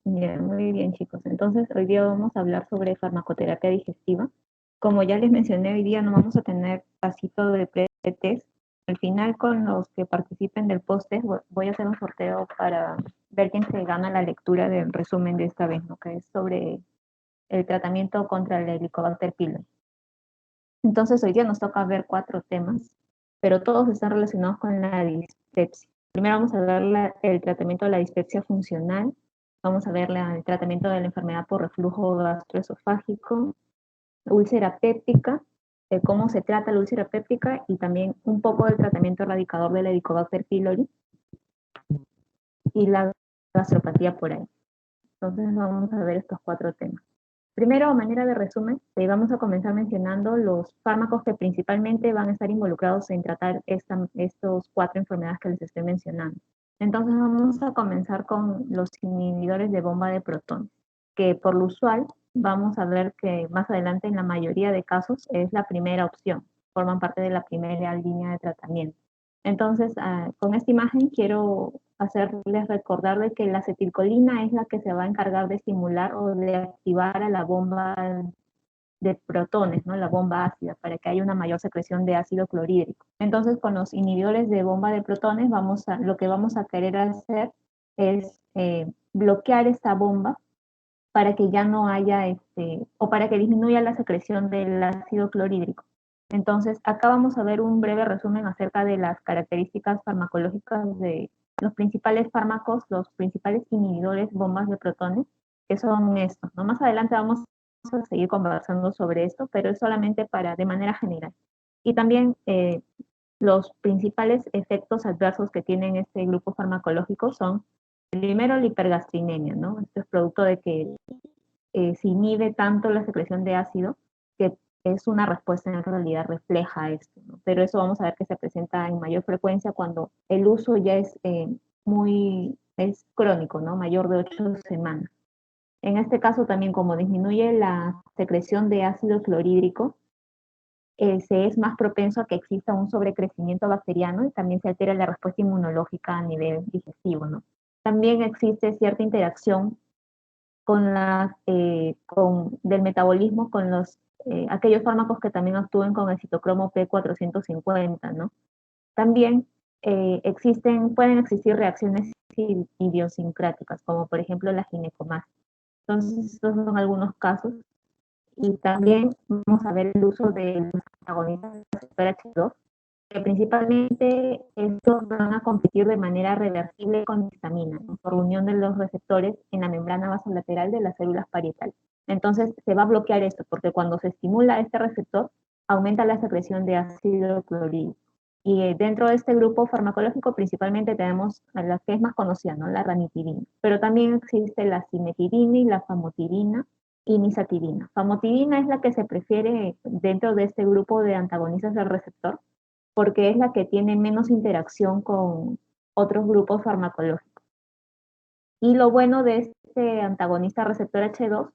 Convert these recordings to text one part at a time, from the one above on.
Bien, muy bien, chicos. Entonces, hoy día vamos a hablar sobre farmacoterapia digestiva. Como ya les mencioné, hoy día no vamos a tener pasito de pre-test. Al final, con los que participen del post-test, voy a hacer un sorteo para ver quién se gana la lectura del resumen de esta vez, ¿no? Que es sobre el tratamiento contra el Helicobacter pylori. Entonces, hoy día nos toca ver 4 temas, pero todos están relacionados con la dispepsia. Primero vamos a ver el tratamiento de la dispepsia funcional, vamos a ver el tratamiento de la enfermedad por reflujo gastroesofágico, úlcera péptica, cómo se trata la úlcera péptica y también un poco del tratamiento erradicador del Helicobacter pylori y la gastropatía por ahí. Entonces vamos a ver estos 4 temas. Primero, a manera de resumen, vamos a comenzar mencionando los fármacos que principalmente van a estar involucrados en tratar estos 4 enfermedades que les estoy mencionando. Entonces vamos a comenzar con los inhibidores de bomba de protones, que por lo usual vamos a ver que más adelante en la mayoría de casos es la primera opción, forman parte de la primera línea de tratamiento. Entonces, con esta imagen quiero hacerles recordar de que la acetilcolina es la que se va a encargar de estimular o de activar a la bomba de protones, ¿no? La bomba ácida, para que haya una mayor secreción de ácido clorhídrico. Entonces, con los inhibidores de bomba de protones, lo que vamos a querer hacer es bloquear esta bomba para que ya no haya, o para que disminuya la secreción del ácido clorhídrico. Entonces, acá vamos a ver un breve resumen acerca de las características farmacológicas de los principales fármacos, los principales inhibidores bombas de protones, que son estos, ¿no? Más adelante vamos a seguir conversando sobre esto, pero es solamente de manera general. Y también los principales efectos adversos que tienen este grupo farmacológico son, primero, la hipergastrinemia, ¿no? Esto es producto de que se inhibe tanto la secreción de ácido que es una respuesta en realidad refleja esto, ¿no? Pero eso vamos a ver que se presenta en mayor frecuencia cuando el uso ya es crónico, ¿no? Mayor de 8 semanas. En este caso también, como disminuye la secreción de ácido clorhídrico, se es más propenso a que exista un sobrecrecimiento bacteriano y también se altera la respuesta inmunológica a nivel digestivo, ¿no? También existe cierta interacción del metabolismo con aquellos fármacos que también actúen con el citocromo P450, ¿no? También pueden existir reacciones idiosincráticas, como por ejemplo la ginecomastia. Entonces, estos son algunos casos. Y también vamos a ver el uso de los antagonistas del receptor H2, que principalmente estos van a competir de manera reversible con histamina, ¿no? Por unión de los receptores en la membrana basolateral de las células parietales. Entonces se va a bloquear esto, porque cuando se estimula este receptor, aumenta la secreción de ácido clorhídrico. Y dentro de este grupo farmacológico principalmente tenemos la que es más conocida, ¿no? La ranitidina. Pero también existe la cimetidina y la famotidina y nisatidina. Famotidina es la que se prefiere dentro de este grupo de antagonistas del receptor, porque es la que tiene menos interacción con otros grupos farmacológicos. Y lo bueno de este antagonista receptor H2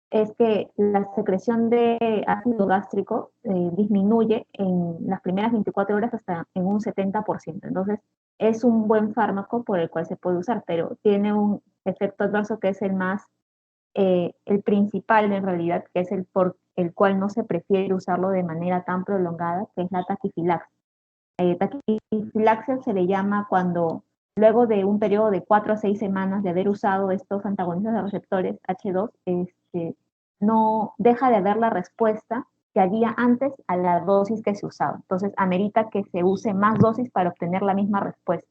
es que la secreción de ácido gástrico disminuye en las primeras 24 horas hasta en un 70%. Entonces, es un buen fármaco por el cual se puede usar, pero tiene un efecto adverso que es el principal en realidad, que es el por el cual no se prefiere usarlo de manera tan prolongada, que es la taquifilaxia. Taquifilaxia se le llama cuando luego de un periodo de 4 a 6 semanas de haber usado estos antagonistas de receptores H2, no deja de haber la respuesta que había antes a la dosis que se usaba. Entonces, amerita que se use más dosis para obtener la misma respuesta.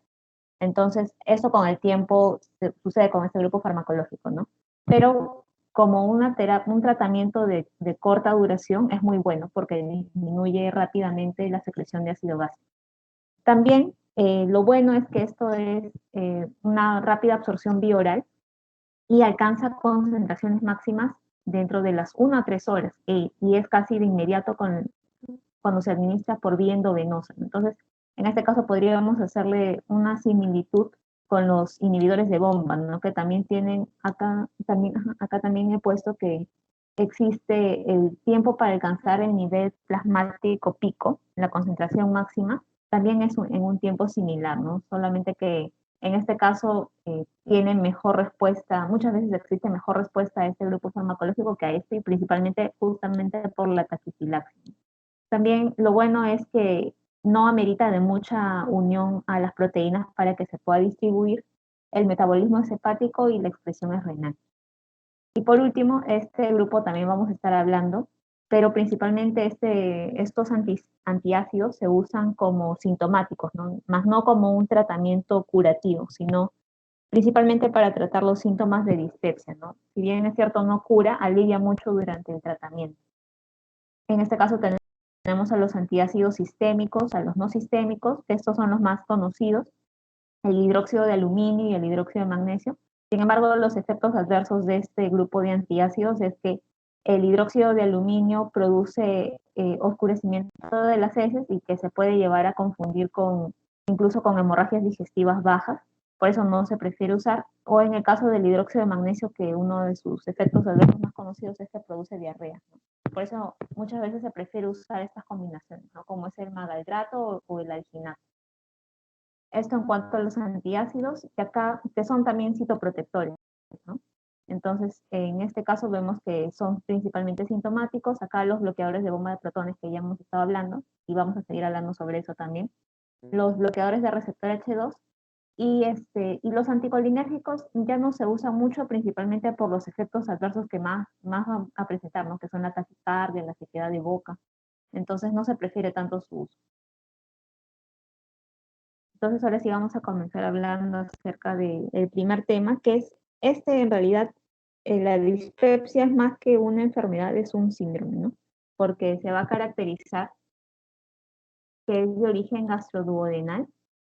Entonces, eso con el tiempo sucede con este grupo farmacológico, ¿no? Pero como un tratamiento de corta duración es muy bueno porque disminuye rápidamente la secreción de ácido gástrico. También lo bueno es que esto es una rápida absorción bioral y alcanza concentraciones máximas dentro de las 1 a 3 horas y es casi de inmediato cuando se administra por vía endovenosa. Entonces, en este caso podríamos hacerle una similitud con los inhibidores de bomba, ¿no? Que también tienen, acá también he puesto que existe el tiempo para alcanzar el nivel plasmático pico, la concentración máxima, también es en un tiempo similar, ¿no? Solamente que En este caso, tienen mejor respuesta, muchas veces existe mejor respuesta a este grupo farmacológico que a este, y principalmente justamente por la taquifilaxis. También lo bueno es que no amerita de mucha unión a las proteínas para que se pueda distribuir, el metabolismo es hepático y la expresión es renal. Y por último, este grupo también vamos a estar hablando, pero principalmente estos antiácidos se usan como sintomáticos, ¿no? Más no como un tratamiento curativo, sino principalmente para tratar los síntomas de dispepsia, ¿no? Si bien es cierto, no cura, alivia mucho durante el tratamiento. En este caso tenemos a los antiácidos sistémicos, a los no sistémicos, estos son los más conocidos, el hidróxido de aluminio y el hidróxido de magnesio. Sin embargo, los efectos adversos de este grupo de antiácidos es que el hidróxido de aluminio produce oscurecimiento de las heces y que se puede llevar a confundir incluso con hemorragias digestivas bajas, por eso no se prefiere usar. O en el caso del hidróxido de magnesio, que uno de sus efectos adversos más conocidos es que produce diarrea, ¿no? Por eso muchas veces se prefiere usar estas combinaciones, ¿no? Como es el magaldrato o el alginato. Esto en cuanto a los antiácidos, que son también citoprotectores, ¿no? Entonces, en este caso vemos que son principalmente sintomáticos. Acá los bloqueadores de bomba de protones que ya hemos estado hablando, y vamos a seguir hablando sobre eso también. Los bloqueadores de receptor H2 y los anticolinérgicos ya no se usan mucho, principalmente por los efectos adversos que más van a presentar, ¿no? Que son la taquicardia, la sequedad de boca. Entonces no se prefiere tanto su uso. Entonces ahora sí vamos a comenzar hablando acerca del primer tema, que es en realidad, la dispepsia es más que una enfermedad, es un síndrome, ¿no? Porque se va a caracterizar que es de origen gastroduodenal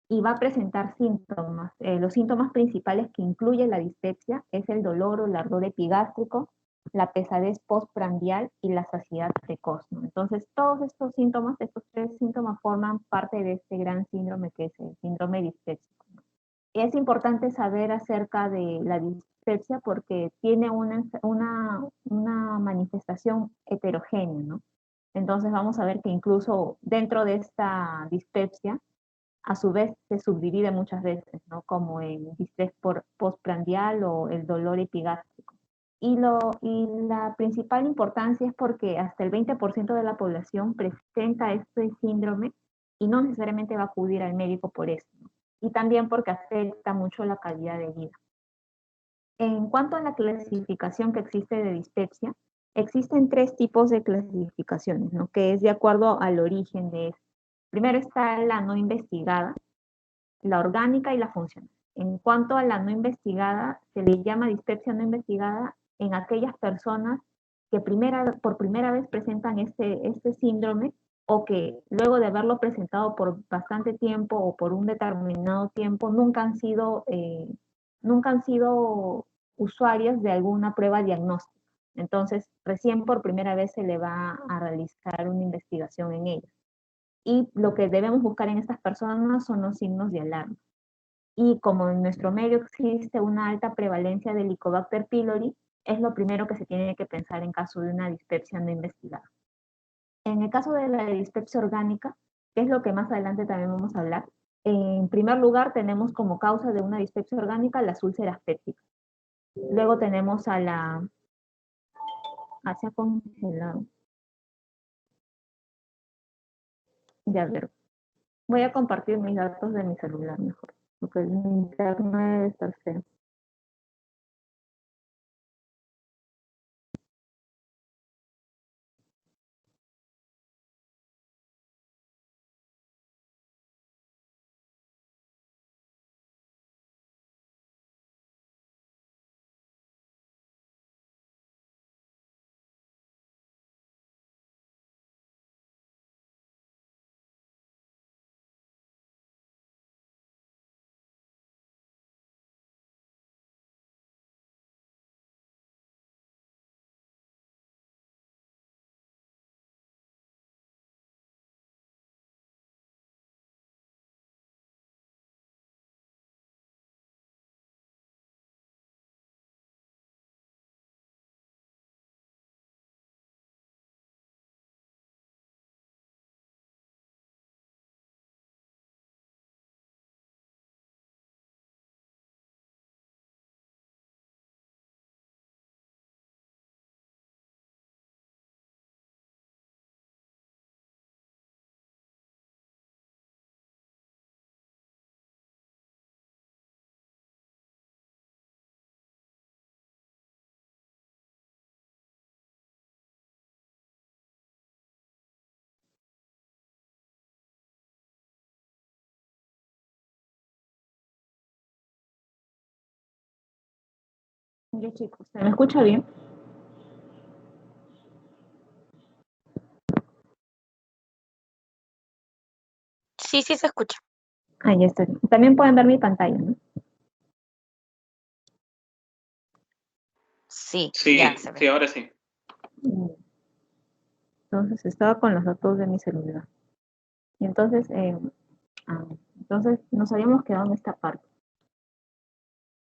y va a presentar síntomas. Los síntomas principales que incluye la dispepsia es el dolor o el ardor epigástrico, la pesadez postprandial y la saciedad precoz, ¿no? Entonces, todos estos síntomas, estos tres síntomas forman parte de este gran síndrome que es el síndrome dispépsico, ¿no? Y es importante saber acerca de la dispepsia porque tiene una manifestación heterogénea, ¿no? Entonces vamos a ver que incluso dentro de esta dispepsia a su vez se subdivide muchas veces, ¿no? Como en distrés postprandial o el dolor epigástrico. Y la principal importancia es porque hasta el 20% de la población presenta este síndrome y no necesariamente va a acudir al médico por eso, ¿no? Y también porque afecta mucho la calidad de vida. En cuanto a la clasificación que existe de dispepsia, existen tres tipos de clasificaciones, ¿no? Que es de acuerdo al origen de esto. Primero está la no investigada, la orgánica y la funcional. En cuanto a la no investigada, se le llama dispepsia no investigada en aquellas personas que por primera vez presentan este síndrome o que luego de haberlo presentado por bastante tiempo o por un determinado tiempo nunca han sido usuarios de alguna prueba diagnóstica. Entonces, recién por primera vez se le va a realizar una investigación en ellos. Y lo que debemos buscar en estas personas son los signos de alarma. Y como en nuestro medio existe una alta prevalencia de Helicobacter pylori, es lo primero que se tiene que pensar en caso de una dispepsia no investigada. En el caso de la dispepsia orgánica, que es lo que más adelante también vamos a hablar, en primer lugar tenemos como causa de una dispepsia orgánica las úlceras pépticas. Luego tenemos a la hacia congelado. Ya ver, voy a compartir mis datos de mi celular mejor, porque el internet debe estar feo. Oye, chicos, ¿se me escucha bien? Sí, sí se escucha. Ah, ya estoy. También pueden ver mi pantalla, ¿no? Sí, ya Sí, se sí, ve. ahora sí. Mm. Entonces estaba con los datos de mi celular. Y entonces, ah, entonces nos habíamos quedado en esta parte.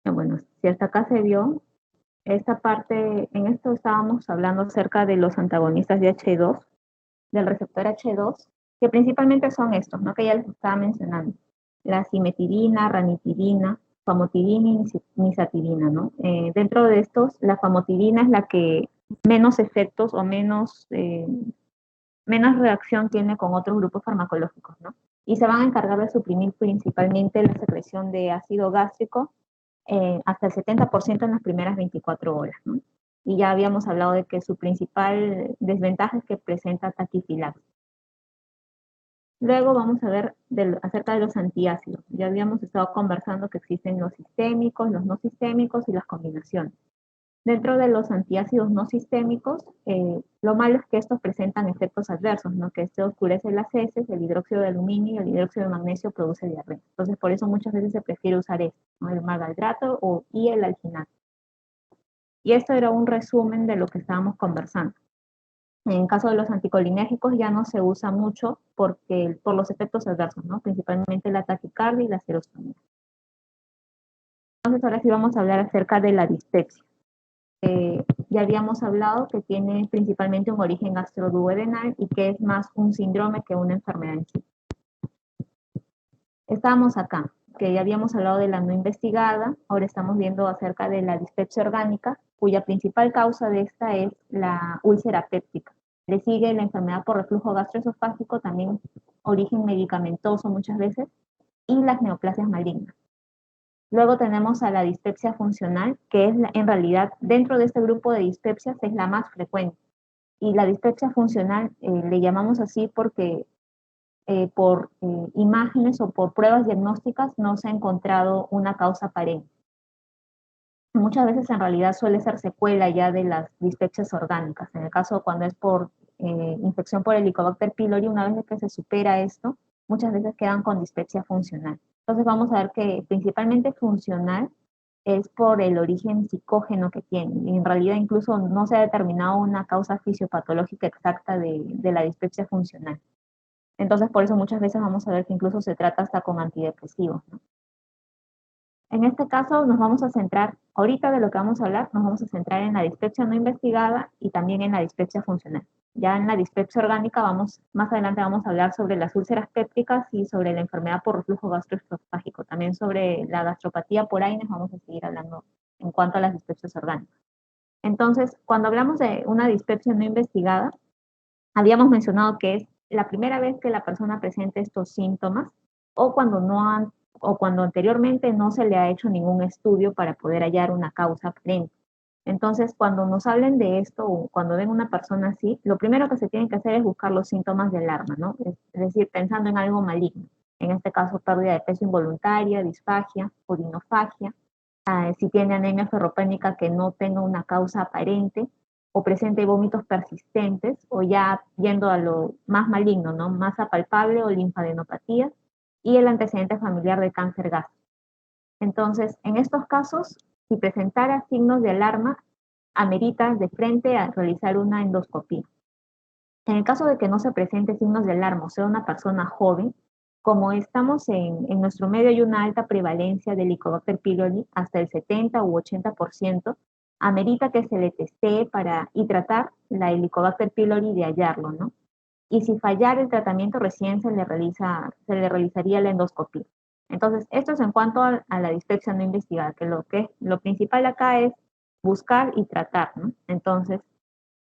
Bueno, si hasta acá se vio, esta parte, en esto estábamos hablando acerca de los antagonistas de H2, del receptor H2, que principalmente son estos, ¿no? Que ya les estaba mencionando. La cimetidina, ranitidina, famotidina y nisatidina, ¿no? Dentro de estos, la famotidina es la que menos efectos o menos reacción tiene con otros grupos farmacológicos, ¿no? Y se van a encargar de suprimir principalmente la secreción de ácido gástrico hasta el 70% en las primeras 24 horas, ¿no? Y ya habíamos hablado de que su principal desventaja es que presenta taquifilaxis. Luego vamos a ver acerca de los antiácidos. Ya habíamos estado conversando que existen los sistémicos, los no sistémicos y las combinaciones. Dentro de los antiácidos no sistémicos, lo malo es que estos presentan efectos adversos, ¿no? Que este oscurece las heces, el hidróxido de aluminio y el hidróxido de magnesio produce diarrea. Entonces, por eso muchas veces se prefiere usar este, ¿no? El malvaldrato y el alginato. Y esto era un resumen de lo que estábamos conversando. En caso de los anticolinérgicos ya no se usa mucho por los efectos adversos, ¿no? Principalmente la taquicardia y la serostomía. Entonces, ahora sí vamos a hablar acerca de la dispepsia. Ya habíamos hablado que tiene principalmente un origen gastroduodenal y que es más un síndrome que una enfermedad en sí. Estábamos acá, que ya habíamos hablado de la no investigada, ahora estamos viendo acerca de la dispepsia orgánica, cuya principal causa de esta es la úlcera péptica. Le sigue la enfermedad por reflujo gastroesofágico, también origen medicamentoso muchas veces, y las neoplasias malignas. Luego tenemos a la dispepsia funcional, que es en realidad dentro de este grupo de dispepsias es la más frecuente. Y la dispepsia funcional le llamamos así porque por imágenes o por pruebas diagnósticas no se ha encontrado una causa aparente. Muchas veces en realidad suele ser secuela ya de las dispepsias orgánicas. En el caso cuando es por infección por Helicobacter pylori, una vez que se supera esto, muchas veces quedan con dispepsia funcional. Entonces vamos a ver que principalmente funcional es por el origen psicógeno que tiene. Y en realidad incluso no se ha determinado una causa fisiopatológica exacta de la dispepsia funcional. Entonces por eso muchas veces vamos a ver que incluso se trata hasta con antidepresivos, ¿no? En este caso nos vamos a centrar, ahorita de lo que vamos a hablar, nos vamos a centrar en la dispepsia no investigada y también en la dispepsia funcional. Ya en la dispepsia orgánica más adelante vamos a hablar sobre las úlceras pépticas y sobre la enfermedad por reflujo gastroesofágico. También sobre la gastropatía por AINES vamos a seguir hablando en cuanto a las dispepsias orgánicas. Entonces, cuando hablamos de una dispepsia no investigada, habíamos mencionado que es la primera vez que la persona presenta estos síntomas o cuando o cuando anteriormente no se le ha hecho ningún estudio para poder hallar una causa aparente. Entonces, cuando nos hablen de esto o cuando ven una persona así, lo primero que se tiene que hacer es buscar los síntomas de alarma, ¿no? Es decir, pensando en algo maligno. En este caso, pérdida de peso involuntaria, disfagia, urinofagia, si tiene anemia ferropénica que no tenga una causa aparente, o presente vómitos persistentes, o ya yendo a lo más maligno, ¿no? Masa palpable o linfadenopatía, y el antecedente familiar de cáncer gástrico. Entonces, en estos casos, si presentara signos de alarma, amerita de frente a realizar una endoscopía. En el caso de que no se presente signos de alarma o sea una persona joven, como estamos en nuestro medio hay una alta prevalencia de Helicobacter pylori, hasta el 70 u 80%, amerita que se le testee y tratar la Helicobacter pylori de hallarlo, ¿no? Y si fallara el tratamiento recién se le realizaría la endoscopía. Entonces, esto es en cuanto a la dispepsia no investigada, que lo principal acá es buscar y tratar, ¿no? Entonces,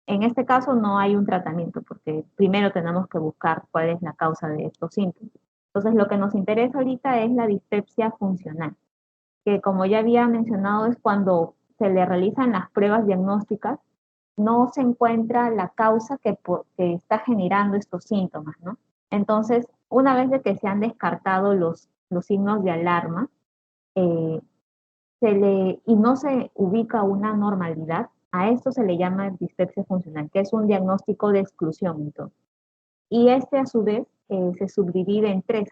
en este caso no hay un tratamiento porque primero tenemos que buscar cuál es la causa de estos síntomas. Entonces, lo que nos interesa ahorita es la dispepsia funcional, que como ya había mencionado es cuando se le realizan las pruebas diagnósticas, no se encuentra la causa que está generando estos síntomas, ¿no? Entonces, una vez de que se han descartado los signos de alarma, eh, y no se ubica una normalidad, a esto se le llama dispepsia funcional, que es un diagnóstico de exclusión. Entonces. Y este a su vez se subdivide en tres: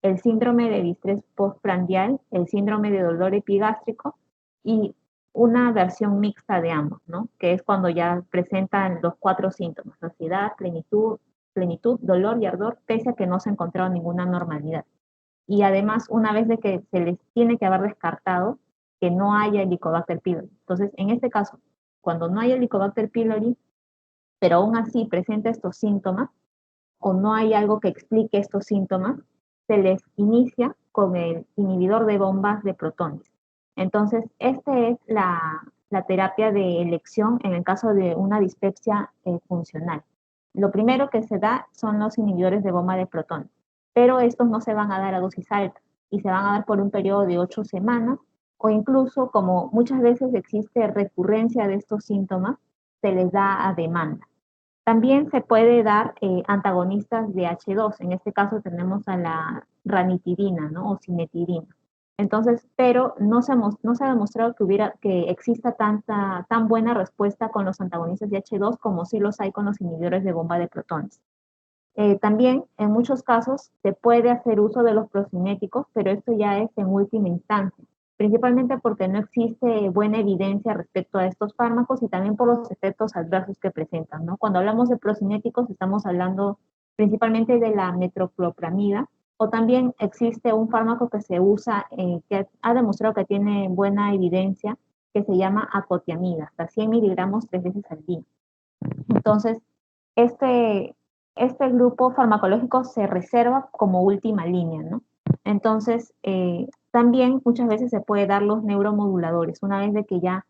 el síndrome de distrés postprandial, el síndrome de dolor epigástrico y una versión mixta de ambos, ¿no? Que es cuando ya presentan los cuatro síntomas: ansiedad, plenitud, dolor y ardor, pese a que no se ha encontrado ninguna normalidad. Y además, una vez de que se les tiene que haber descartado que no haya Helicobacter pylori. Entonces, en este caso, cuando no hay Helicobacter pylori, pero aún así presenta estos síntomas, o no hay algo que explique estos síntomas, se les inicia con el inhibidor de bombas de protones. Entonces, esta es la terapia de elección en el caso de una dispepsia funcional. Lo primero que se da son los inhibidores de bomba de protones, pero estos no se van a dar a dosis alta y se van a dar por un periodo de 8 semanas, o incluso, como muchas veces existe recurrencia de estos síntomas, se les da a demanda. También se puede dar antagonistas de H2. En este caso tenemos a la ranitidina, ¿no? O cimetidina. Entonces, pero no se ha demostrado que exista tan buena respuesta con los antagonistas de H2 como sí los hay con los inhibidores de bomba de protones. También, en muchos casos, se puede hacer uso de los procinéticos, pero esto ya es en última instancia, principalmente porque no existe buena evidencia respecto a estos fármacos y también por los efectos adversos que presentan, ¿no? Cuando hablamos de procinéticos, estamos hablando principalmente de la metoclopramida, o también existe un fármaco que se usa, que ha demostrado que tiene buena evidencia, que se llama acotiamida, hasta 100 miligramos 3 veces al día. Entonces, este, este grupo farmacológico se reserva como última línea, ¿no? Entonces, también muchas veces se puede dar los neuromoduladores, una vez de que ya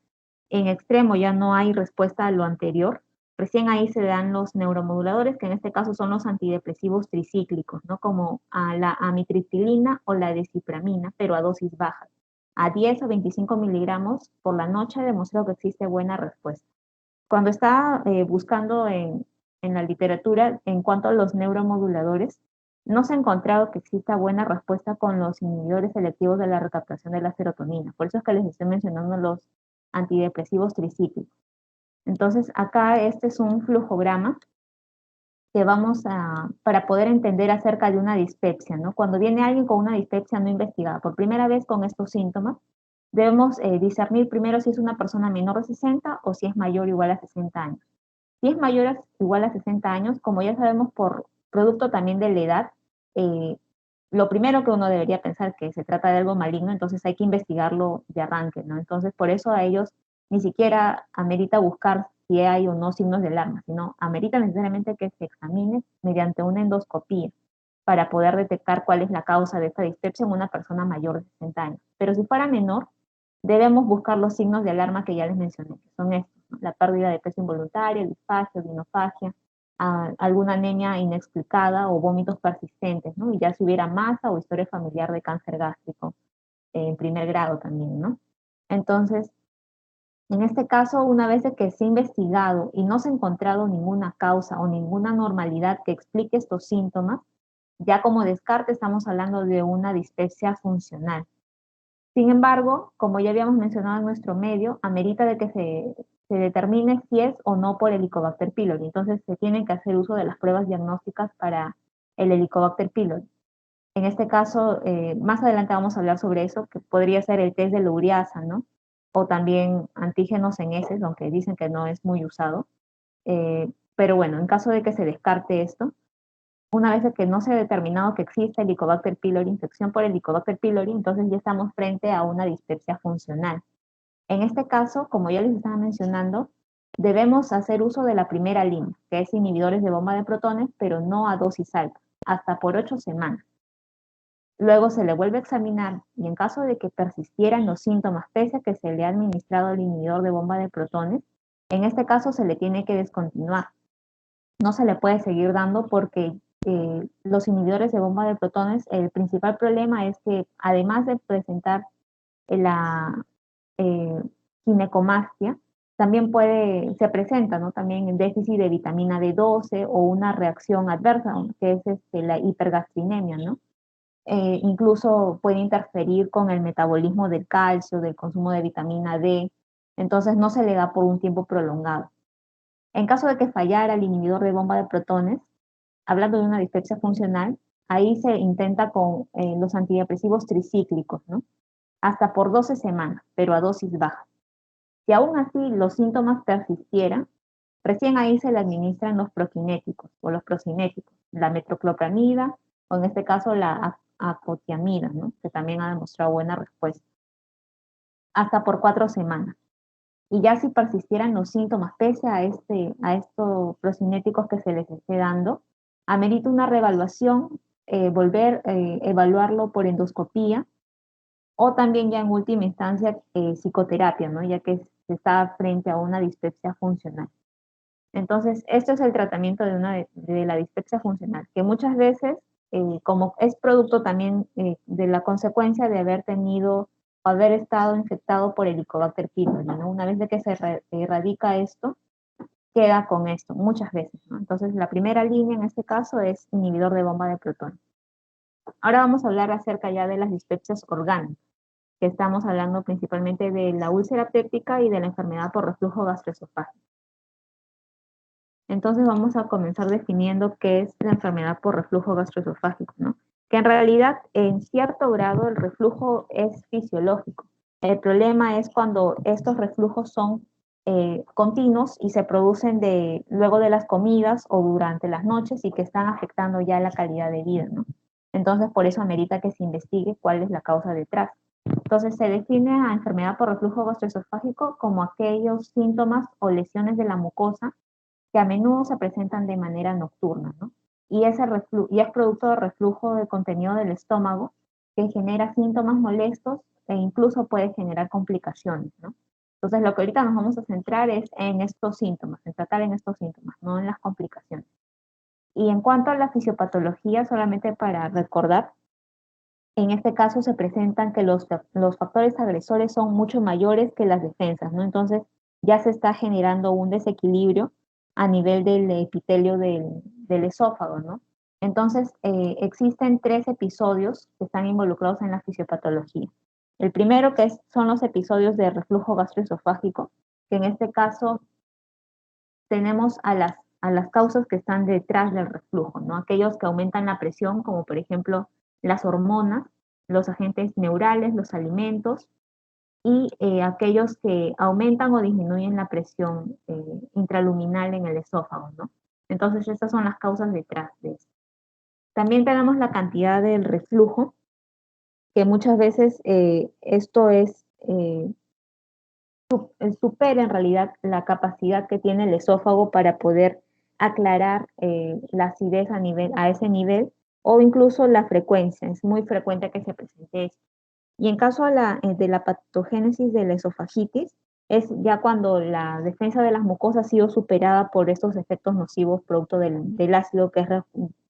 en extremo ya no hay respuesta a lo anterior, recién ahí se dan los neuromoduladores, que en este caso son los antidepresivos tricíclicos, ¿no? Como a la amitriptilina o la desipramina, pero a dosis bajas. A 10 o 25 miligramos por la noche ha demostrado que existe buena respuesta. Cuando está buscando en la literatura en cuanto a los neuromoduladores, no se ha encontrado que exista buena respuesta con los inhibidores selectivos de la recaptación de la serotonina. Por eso es que les estoy mencionando los antidepresivos tricíclicos. Entonces, acá este es un flujograma que para poder entender acerca de una dispepsia, ¿no? Cuando viene alguien con una dispepsia no investigada por primera vez con estos síntomas, debemos discernir primero si es una persona menor de 60 o si es mayor o igual a 60 años. Si es mayor o igual a 60 años, como ya sabemos por producto también de la edad, lo primero que uno debería pensar que se trata de algo maligno, entonces hay que investigarlo de arranque, ¿no? Entonces, por eso a ellos ni siquiera amerita buscar si hay o no signos de alarma, sino amerita necesariamente que se examine mediante una endoscopía para poder detectar cuál es la causa de esta dispepsia en una persona mayor de 60 años. Pero si fuera menor, debemos buscar los signos de alarma que ya les mencioné, que son estos, ¿no? La pérdida de peso involuntaria, disfagia, dinofagia, alguna anemia inexplicada o vómitos persistentes, ¿no? Y ya si hubiera masa o historia familiar de cáncer gástrico en primer grado también, ¿no? Entonces, en este caso, una vez de que se ha investigado y no se ha encontrado ninguna causa o ninguna normalidad que explique estos síntomas, ya como descarte estamos hablando de una dispepsia funcional. Sin embargo, como ya habíamos mencionado en nuestro medio, amerita de que se determine si es o no por Helicobacter pylori. Entonces se tienen que hacer uso de las pruebas diagnósticas para el Helicobacter pylori. En este caso, más adelante vamos a hablar sobre eso, que podría ser el test de la ureasa, ¿no? O también antígenos en heces, aunque dicen que no es muy usado. Pero bueno, en caso de que se descarte esto, una vez que no se ha determinado que existe Helicobacter pylori, infección por Helicobacter pylori, entonces ya estamos frente a una dispepsia funcional. En este caso, como ya les estaba mencionando, debemos hacer uso de la primera línea, que es inhibidores de bomba de protones, pero no a dosis alta, hasta por 8 semanas. Luego se le vuelve a examinar y en caso de que persistieran los síntomas pese a que se le ha administrado el inhibidor de bomba de protones, en este caso se le tiene que descontinuar. No se le puede seguir dando porque los inhibidores de bomba de protones, el principal problema es que además de presentar la ginecomastia, también se presenta, ¿no? También el déficit de vitamina D12 o una reacción adversa, que es la hipergastrinemia, ¿no? incluso puede interferir con el metabolismo del calcio, del consumo de vitamina D, entonces no se le da por un tiempo prolongado. En caso de que fallara el inhibidor de bomba de protones, hablando de una dispepsia funcional, ahí se intenta con los antidepresivos tricíclicos, ¿no? Hasta por 12 semanas, pero a dosis baja. Si aún así los síntomas persistieran, recién ahí se le administran los prokinéticos o los procinéticos, la metoclopramida o en este caso la acotiamida, ¿no? Que también ha demostrado buena respuesta, hasta por 4 semanas. Y ya si persistieran los síntomas pese a estos procinéticos que se les esté dando, amerita una reevaluación, volver a evaluarlo por endoscopía o también ya en última instancia psicoterapia, ¿no? Ya que se está frente a una dispepsia funcional. Entonces, esto es el tratamiento de la dispepsia funcional, que muchas veces, como es producto también de la consecuencia de haber tenido o haber estado infectado por Helicobacter pylori, ¿no? Una vez de que se erradica esto, queda con esto, muchas veces, ¿no? Entonces, la primera línea en este caso es inhibidor de bomba de protones. Ahora vamos a hablar acerca ya de las dispepsias orgánicas, que estamos hablando principalmente de la úlcera péptica y de la enfermedad por reflujo gastroesofágico. Entonces vamos a comenzar definiendo qué es la enfermedad por reflujo gastroesofágico, ¿no? Que en realidad en cierto grado el reflujo es fisiológico. El problema es cuando estos reflujos son continuos y se producen luego de las comidas o durante las noches y que están afectando ya la calidad de vida, ¿no? Entonces por eso amerita que se investigue cuál es la causa detrás. Entonces se define a enfermedad por reflujo gastroesofágico como aquellos síntomas o lesiones de la mucosa que a menudo se presentan de manera nocturna, ¿no? Y es producto de reflujo de contenido del estómago que genera síntomas molestos e incluso puede generar complicaciones, ¿no? Entonces, lo que ahorita nos vamos a centrar es en estos síntomas, en tratar en estos síntomas, no en las complicaciones. Y en cuanto a la fisiopatología, solamente para recordar, en este caso se presentan que los factores agresores son mucho mayores que las defensas, ¿no? Entonces, ya se está generando un desequilibrio a nivel del epitelio del esófago, ¿no? Entonces, existen 3 episodios que están involucrados en la fisiopatología. El primero son los episodios de reflujo gastroesofágico, que en este caso tenemos a las causas que están detrás del reflujo, ¿no? Aquellos que aumentan la presión, como por ejemplo las hormonas, los agentes neurales, los alimentos, y aquellos que aumentan o disminuyen la presión intraluminal en el esófago, ¿no? Entonces, estas son las causas detrás de eso. También tenemos la cantidad del reflujo, que muchas veces esto supera en realidad la capacidad que tiene el esófago para poder aclarar la acidez a ese nivel, o incluso la frecuencia. Es muy frecuente que se presente esto. Y en caso de la patogénesis de la esofagitis, es ya cuando la defensa de las mucosas ha sido superada por estos efectos nocivos producto del ácido que es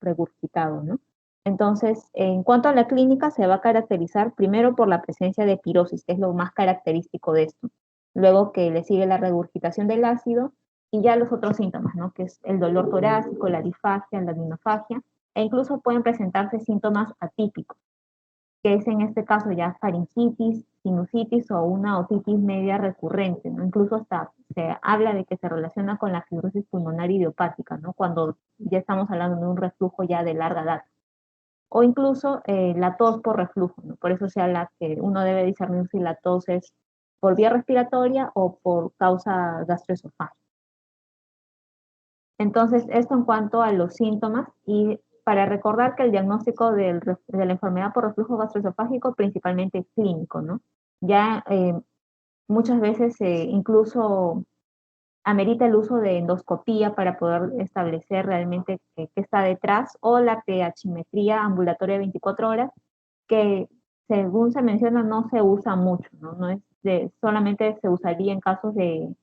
regurgitado, ¿no? Entonces, en cuanto a la clínica, se va a caracterizar primero por la presencia de pirosis, que es lo más característico de esto. Luego que le sigue la regurgitación del ácido y ya los otros síntomas, ¿no? Que es el dolor torácico, la disfagia, la adenofagia, e incluso pueden presentarse síntomas atípicos, que es en este caso ya faringitis, sinusitis o una otitis media recurrente, ¿no? Incluso hasta se habla de que se relaciona con la fibrosis pulmonar idiopática, ¿no? Cuando ya estamos hablando de un reflujo ya de larga data. O incluso la tos por reflujo, ¿no? Por eso se habla que uno debe discernir si la tos es por vía respiratoria o por causa gastroesofágica. Entonces, esto en cuanto a los síntomas, y para recordar que el diagnóstico de la enfermedad por reflujo gastroesofágico principalmente es clínico, ¿no? Ya muchas veces incluso amerita el uso de endoscopía para poder establecer realmente qué está detrás, o la pH-metría ambulatoria de 24 horas, que según se menciona no se usa mucho, ¿no? No es solamente se usaría en casos de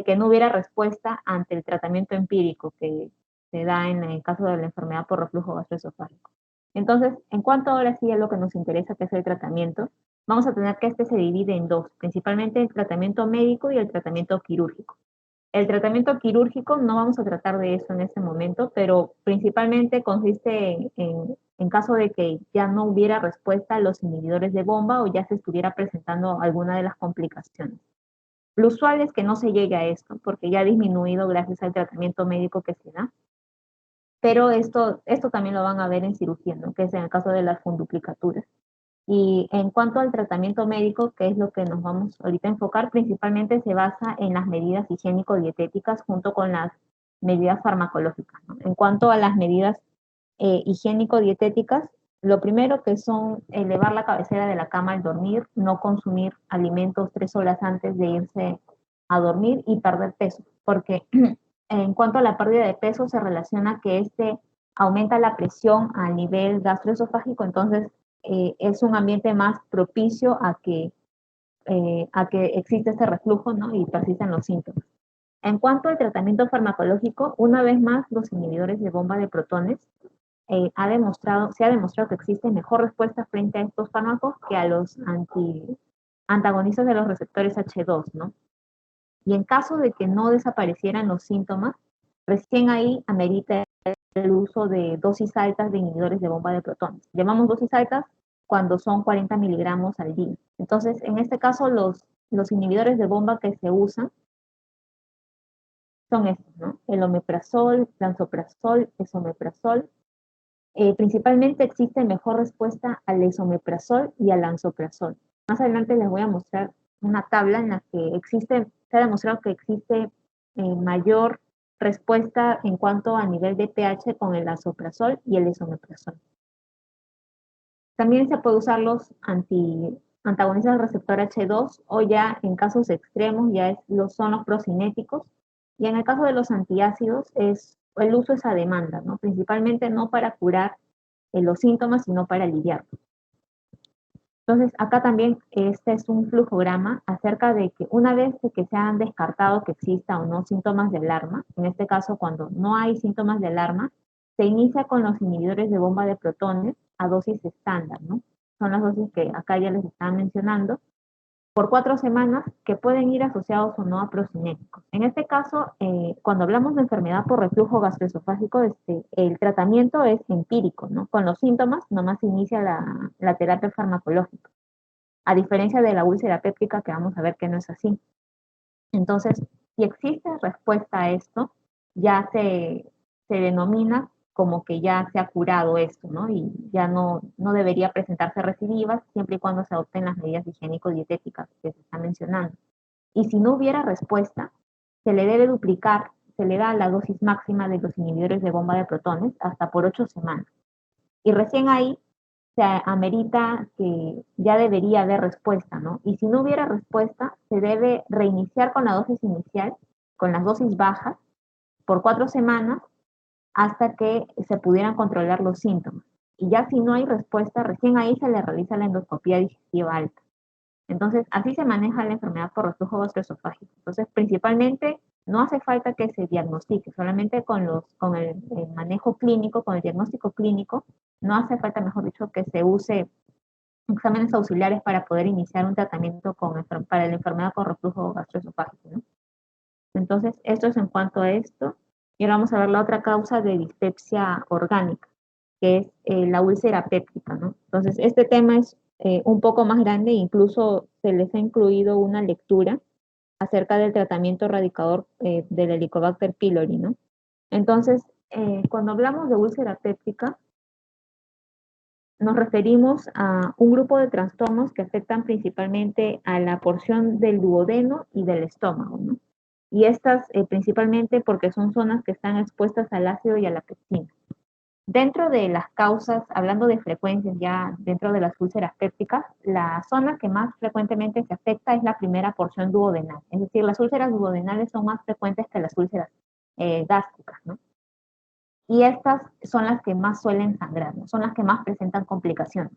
que no hubiera respuesta ante el tratamiento empírico que se da en el caso de la enfermedad por reflujo gastroesofágico. Entonces, en cuanto ahora sí a lo que nos interesa, que es el tratamiento, vamos a tener que este se divide en dos, principalmente el tratamiento médico y el tratamiento quirúrgico. El tratamiento quirúrgico no vamos a tratar de eso en este momento, pero principalmente consiste en en caso de que ya no hubiera respuesta a los inhibidores de bomba o ya se estuviera presentando alguna de las complicaciones. Lo usual es que no se llegue a esto, porque ya ha disminuido gracias al tratamiento médico que se da. Pero esto también lo van a ver en cirugía, ¿no? Que es en el caso de las funduplicaturas. Y en cuanto al tratamiento médico, que es lo que nos vamos ahorita a enfocar, principalmente se basa en las medidas higiénico-dietéticas junto con las medidas farmacológicas, ¿no? En cuanto a las medidas higiénico-dietéticas, lo primero que son elevar la cabecera de la cama al dormir, no consumir alimentos 3 horas antes de irse a dormir y perder peso, porque en cuanto a la pérdida de peso se relaciona que aumenta la presión a nivel gastroesofágico, entonces es un ambiente más propicio a que existe este reflujo, ¿no? Y persisten los síntomas. En cuanto al tratamiento farmacológico, una vez más, los inhibidores de bomba de protones se ha demostrado que existe mejor respuesta frente a estos fármacos que a los antagonistas de los receptores H2, ¿no? Y en caso de que no desaparecieran los síntomas, recién ahí amerita el uso de dosis altas de inhibidores de bomba de protones. Llamamos dosis altas cuando son 40 miligramos al día. Entonces, en este caso, los inhibidores de bomba que se usan son estos, ¿no? El omeprazol, lansoprazol, esomeprazol. Principalmente existe mejor respuesta al esomeprazol y al lansoprazol. Más adelante les voy a mostrar una tabla en la que se ha demostrado que existe mayor respuesta en cuanto a nivel de pH con el lansoprazol y el esomeprazol. También se puede usar los antagonistas del receptor H2 o ya en casos extremos son los procinéticos. Y en el caso de los antiácidos el uso es a demanda, ¿no? Principalmente no para curar los síntomas, sino para aliviarlos. Entonces, acá también este es un flujograma acerca de que una vez que se han descartado que exista o no síntomas de alarma, en este caso cuando no hay síntomas de alarma, se inicia con los inhibidores de bomba de protones a dosis estándar, ¿no? Son las dosis que acá ya les estaba mencionando, por 4 semanas, que pueden ir asociados o no a procinéticos. En este caso, cuando hablamos de enfermedad por reflujo gastroesofágico, el tratamiento es empírico, ¿no? Con los síntomas nomás se inicia la terapia farmacológica, a diferencia de la úlcera péptica, que vamos a ver que no es así. Entonces, si existe respuesta a esto, ya se denomina como que ya se ha curado esto, ¿no? Y ya no debería presentarse recidivas siempre y cuando se adopten las medidas higiénico-dietéticas que se están mencionando. Y si no hubiera respuesta, se le debe duplicar, se le da la dosis máxima de los inhibidores de bomba de protones hasta por 8 semanas. Y recién ahí se amerita que ya debería haber respuesta, ¿no? Y si no hubiera respuesta, se debe reiniciar con la dosis inicial, con las dosis bajas, por 4 semanas, hasta que se pudieran controlar los síntomas. Y ya si no hay respuesta, recién ahí se le realiza la endoscopía digestiva alta. Entonces, así se maneja la enfermedad por reflujo gastroesofágico. Entonces, principalmente, no hace falta que se diagnostique, solamente con el manejo clínico, con el diagnóstico clínico, no hace falta, mejor dicho, que se use exámenes auxiliares para poder iniciar un tratamiento para la enfermedad por reflujo gastroesofágico, ¿no? Entonces, esto es en cuanto a esto. Y ahora vamos a ver la otra causa de dispepsia orgánica, que es la úlcera péptica, ¿no? Entonces, este tema es un poco más grande, incluso se les ha incluido una lectura acerca del tratamiento erradicador del Helicobacter pylori, ¿no? Entonces, cuando hablamos de úlcera péptica, nos referimos a un grupo de trastornos que afectan principalmente a la porción del duodeno y del estómago, ¿no? Y estas principalmente porque son zonas que están expuestas al ácido y a la pectina. Dentro de las causas, hablando de frecuencias ya dentro de las úlceras pépticas, la zona que más frecuentemente se afecta es la primera porción duodenal. Es decir, las úlceras duodenales son más frecuentes que las úlceras gástricas, ¿no? Y estas son las que más suelen sangrar, ¿no? Son las que más presentan complicaciones.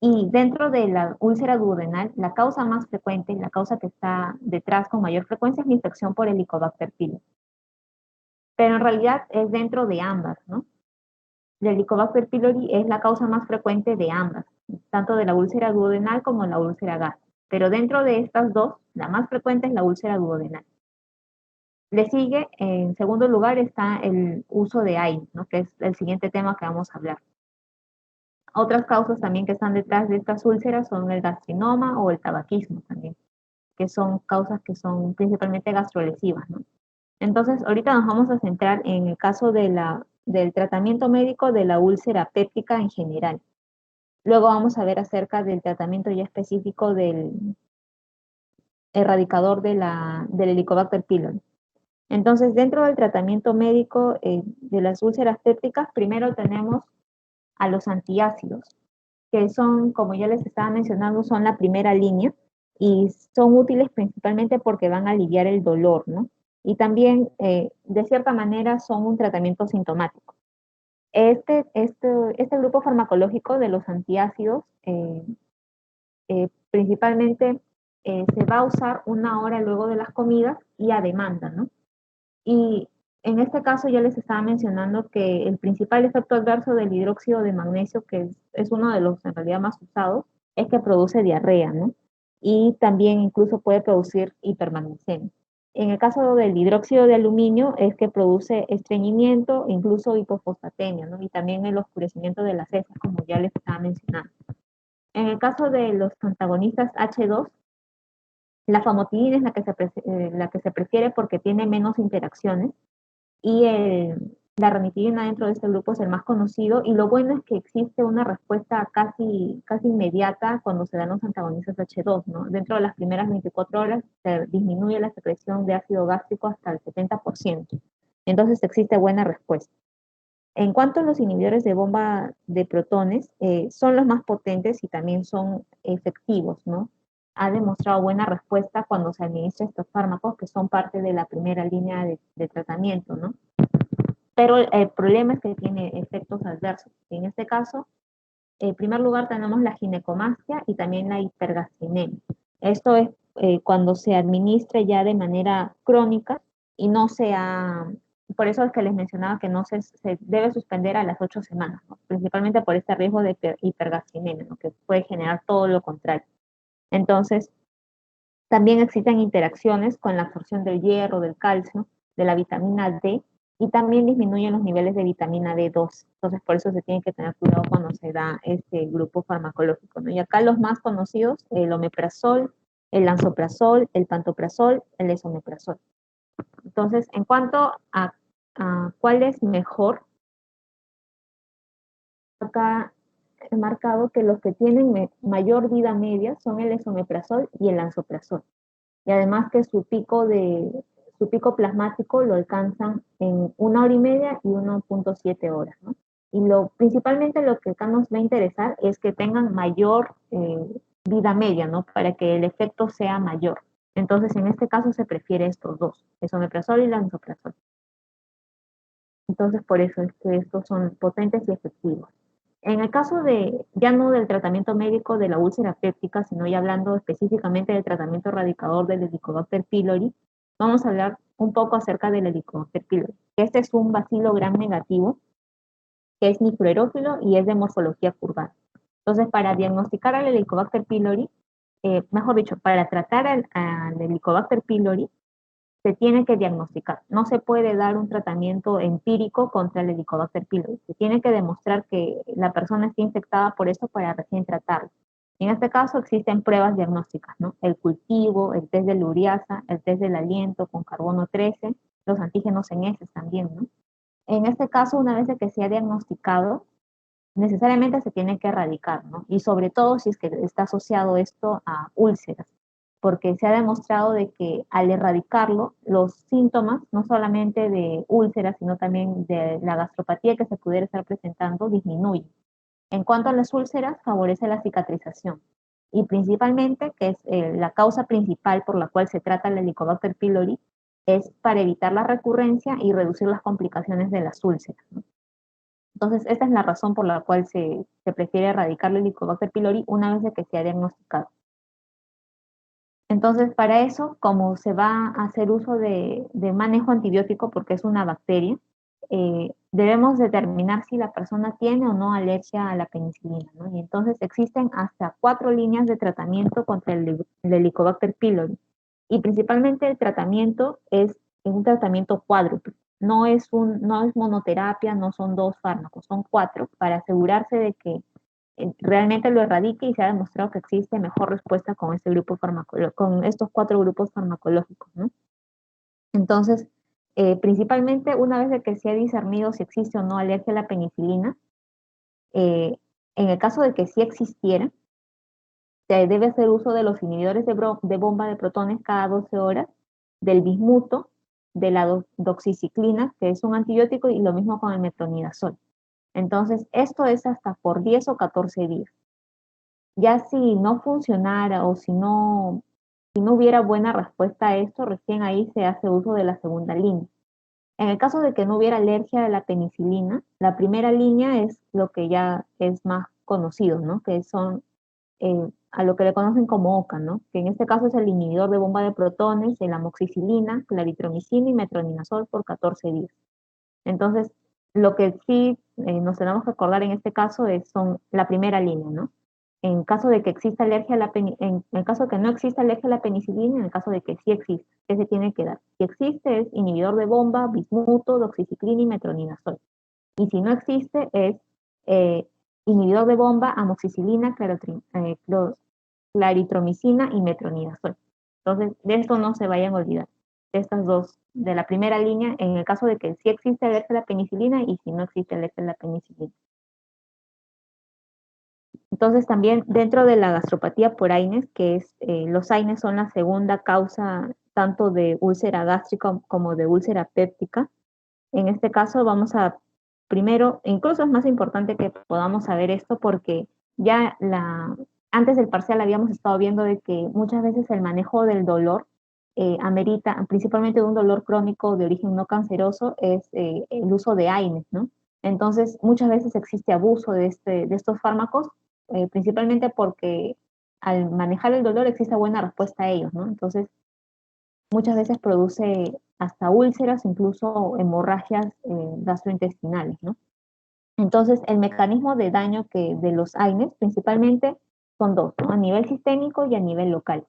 Y dentro de la úlcera duodenal, la causa más frecuente, la causa que está detrás con mayor frecuencia es la infección por Helicobacter pylori. Pero en realidad es dentro de ambas, ¿no? El Helicobacter pylori es la causa más frecuente de ambas, tanto de la úlcera duodenal como la úlcera gástrica. Pero dentro de estas dos, la más frecuente es la úlcera duodenal. Le sigue, en segundo lugar, está el uso de AINE, ¿no? Que es el siguiente tema que vamos a hablar. Otras causas también que están detrás de estas úlceras son el gastrinoma o el tabaquismo también, que son causas que son principalmente gastrolesivas, ¿no? Entonces, ahorita nos vamos a centrar en el caso del tratamiento médico de la úlcera péptica en general. Luego vamos a ver acerca del tratamiento ya específico del erradicador del Helicobacter pylori. Entonces, dentro del tratamiento médico de las úlceras pépticas, primero tenemos a los antiácidos, que son, como ya les estaba mencionando, son la primera línea y son útiles principalmente porque van a aliviar el dolor, ¿no? Y también, de cierta manera, son un tratamiento sintomático. Este grupo farmacológico de los antiácidos principalmente se va a usar una hora luego de las comidas y a demanda, ¿no? Y en este caso ya les estaba mencionando que el principal efecto adverso del hidróxido de magnesio, que es uno de los en realidad más usados, es que produce diarrea, ¿no? Y también incluso puede producir hipermagnesemia. En el caso del hidróxido de aluminio es que produce estreñimiento, incluso hipofosfatemia, ¿no? Y también el oscurecimiento de las heces, como ya les estaba mencionando. En el caso de los antagonistas H2, la famotidina es la que se prefiere porque tiene menos interacciones y la ranitidina dentro de este grupo es el más conocido, y lo bueno es que existe una respuesta casi inmediata cuando se dan los antagonistas H2, ¿no? Dentro de las primeras 24 horas se disminuye la secreción de ácido gástrico hasta el 70%. Entonces existe buena respuesta. En cuanto a los inhibidores de bomba de protones, son los más potentes y también son efectivos, ¿no? Ha demostrado buena respuesta cuando se administra estos fármacos que son parte de la primera línea de tratamiento, ¿no? Pero el problema es que tiene efectos adversos. En este caso, en primer lugar tenemos la ginecomastia y también la hipergastrinemia. Esto es cuando se administra ya de manera crónica y no se ha... Por eso es que les mencionaba que no se debe suspender a las 8 semanas, ¿no? Principalmente por este riesgo de hipergastrinemia, ¿no? Que puede generar todo lo contrario. Entonces, también existen interacciones con la absorción del hierro, del calcio, de la vitamina D, y también disminuyen los niveles de vitamina D2. Entonces, por eso se tiene que tener cuidado cuando se da este grupo farmacológico, ¿no? Y acá los más conocidos, el omeprazol, el lansoprazol, el pantoprazol, el esomeprazol. Entonces, en cuanto a cuál es mejor, acá he marcado que los que tienen mayor vida media son el esomeprazol y el lansoprazol. Y además que su pico plasmático lo alcanzan en 1 hora y media y 1.7 horas, ¿no? Y principalmente lo que acá nos va a interesar es que tengan mayor vida media, ¿no? Para que el efecto sea mayor. Entonces, en este caso se prefiere estos dos, esomeprazol y lansoprazol. Entonces, por eso es que estos son potentes y efectivos. En el caso ya no del tratamiento médico de la úlcera péptica, sino ya hablando específicamente del tratamiento erradicador del Helicobacter pylori, vamos a hablar un poco acerca del Helicobacter pylori. Este es un bacilo gram negativo, que es microerófilo y es de morfología curvada. Entonces, para diagnosticar al Helicobacter pylori, mejor dicho, para tratar al Helicobacter pylori, se tiene que diagnosticar. No se puede dar un tratamiento empírico contra el Helicobacter pylori. Se tiene que demostrar que la persona está infectada por eso para recién tratarlo. En este caso existen pruebas diagnósticas, ¿no? El cultivo, el test de la ureasa, el test del aliento con carbono 13, los antígenos en heces también, ¿no? En este caso, una vez que se ha diagnosticado, necesariamente se tiene que erradicar, ¿no? Y sobre todo si es que está asociado esto a úlceras, porque se ha demostrado de que al erradicarlo, los síntomas, no solamente de úlceras, sino también de la gastropatía que se pudiera estar presentando, disminuyen. En cuanto a las úlceras, favorece la cicatrización. Y principalmente, que es la causa principal por la cual se trata el Helicobacter pylori, es para evitar la recurrencia y reducir las complicaciones de las úlceras, ¿no? Entonces, esta es la razón por la cual se prefiere erradicar el Helicobacter pylori una vez que se ha diagnosticado. Entonces, para eso, como se va a hacer uso de manejo antibiótico porque es una bacteria, debemos determinar si la persona tiene o no alergia a la penicilina, ¿no? Y entonces existen hasta 4 líneas de tratamiento contra el Helicobacter pylori. Y principalmente el tratamiento es un tratamiento cuádruple. No es monoterapia, no son 2 fármacos, son 4 para asegurarse de que realmente lo erradique y se ha demostrado que existe mejor respuesta con este grupo con estos 4 grupos farmacológicos, ¿no? Entonces, principalmente una vez de que se ha discernido si existe o no alergia a la penicilina, en el caso de que sí existiera, se debe hacer uso de los inhibidores de bomba de protones cada 12 horas, del bismuto, de la doxiciclina, que es un antibiótico, y lo mismo con el metronidazol. Entonces, esto es hasta por 10 o 14 días. Ya si no funcionara o si no hubiera buena respuesta a esto, recién ahí se hace uso de la segunda línea. En el caso de que no hubiera alergia a la penicilina, la primera línea es lo que ya es más conocido, ¿no? Que son a lo que le conocen como OCA, ¿no? Que en este caso es el inhibidor de bomba de protones, el amoxicilina, claritromicina y metronidazol por 14 días. Entonces, lo que sí nos tenemos que acordar en este caso son la primera línea, ¿no? En caso de que exista alergia a en el caso de que no exista alergia a la penicilina, en el caso de que sí existe, ¿qué se tiene que dar? Si existe es inhibidor de bomba, bismuto, doxiciclina y metronidazol. Y si no existe es eh, inhibidor de bomba, amoxicilina, claritromicina y metronidazol. Entonces, de esto no se vayan a olvidar. De estas dos, de la primera línea, en el caso de que sí existe alergia a la penicilina y si no existe alergia a la penicilina. Entonces, también dentro de la gastropatía por AINES, que es, los AINES son la segunda causa tanto de úlcera gástrica como de úlcera péptica. En este caso vamos a, primero, incluso es más importante que podamos saber esto porque ya antes del parcial habíamos estado viendo de que muchas veces el manejo del dolor amerita, principalmente de un dolor crónico de origen no canceroso, es el uso de AINES, ¿no? Entonces, muchas veces existe abuso de estos fármacos, principalmente porque al manejar el dolor existe buena respuesta a ellos, ¿no? Entonces, muchas veces produce hasta úlceras, incluso hemorragias gastrointestinales, ¿no? Entonces, el mecanismo de daño de los AINES principalmente son dos, ¿no? A nivel sistémico y a nivel local.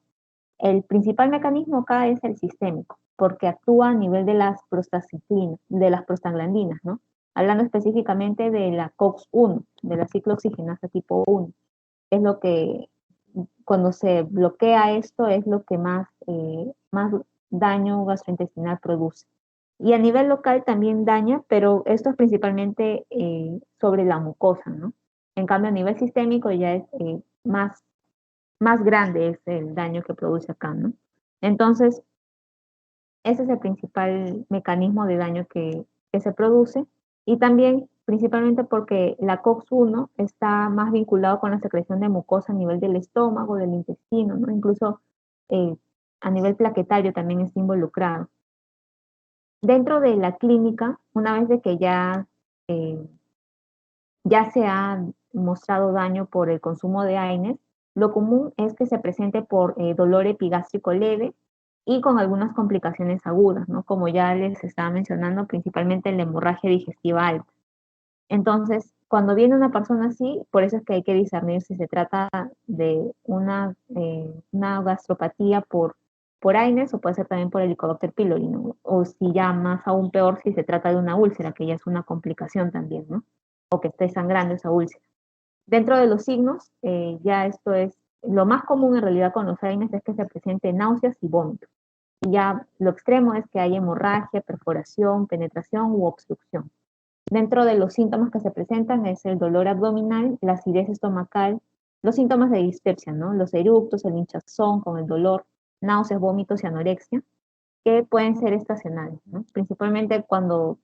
El principal mecanismo acá es el sistémico, porque actúa a nivel de las de las prostaglandinas, ¿no? Hablando específicamente de la COX-1, de la ciclooxigenasa tipo 1. Es lo que, cuando se bloquea esto, es lo que más daño gastrointestinal produce. Y a nivel local también daña, pero esto es principalmente sobre la mucosa, ¿no? En cambio, a nivel sistémico ya es más grande es el daño que produce acá, ¿no? Entonces, ese es el principal mecanismo de daño que se produce y también principalmente porque la COX-1 está más vinculado con la secreción de mucosa a nivel del estómago, del intestino, ¿no? Incluso eh, a nivel plaquetario también está involucrado. Dentro de la clínica, una vez de que eh, ya se ha mostrado daño por el consumo de AINES, lo común es que se presente por dolor epigástrico leve y con algunas complicaciones agudas, ¿no? Como ya les estaba mencionando, principalmente la hemorragia digestiva alta. Entonces, cuando viene una persona así, por eso es que hay que discernir si se trata de una gastropatía por AINES o puede ser también por Helicobacter pylori, ¿no? O si ya más aún peor, si se trata de una úlcera, que ya es una complicación también, ¿no? O que esté sangrando esa úlcera. Dentro de los signos, ya esto es, lo más común en realidad con los AINES es que se presente náuseas y vómitos. Y ya lo extremo es que hay hemorragia, perforación, penetración u obstrucción. Dentro de los síntomas que se presentan es el dolor abdominal, la acidez estomacal, los síntomas de dispepsia, ¿no? Los eructos, el hinchazón con el dolor, náuseas, vómitos y anorexia, que pueden ser estacionales, ¿no? Principalmente cuando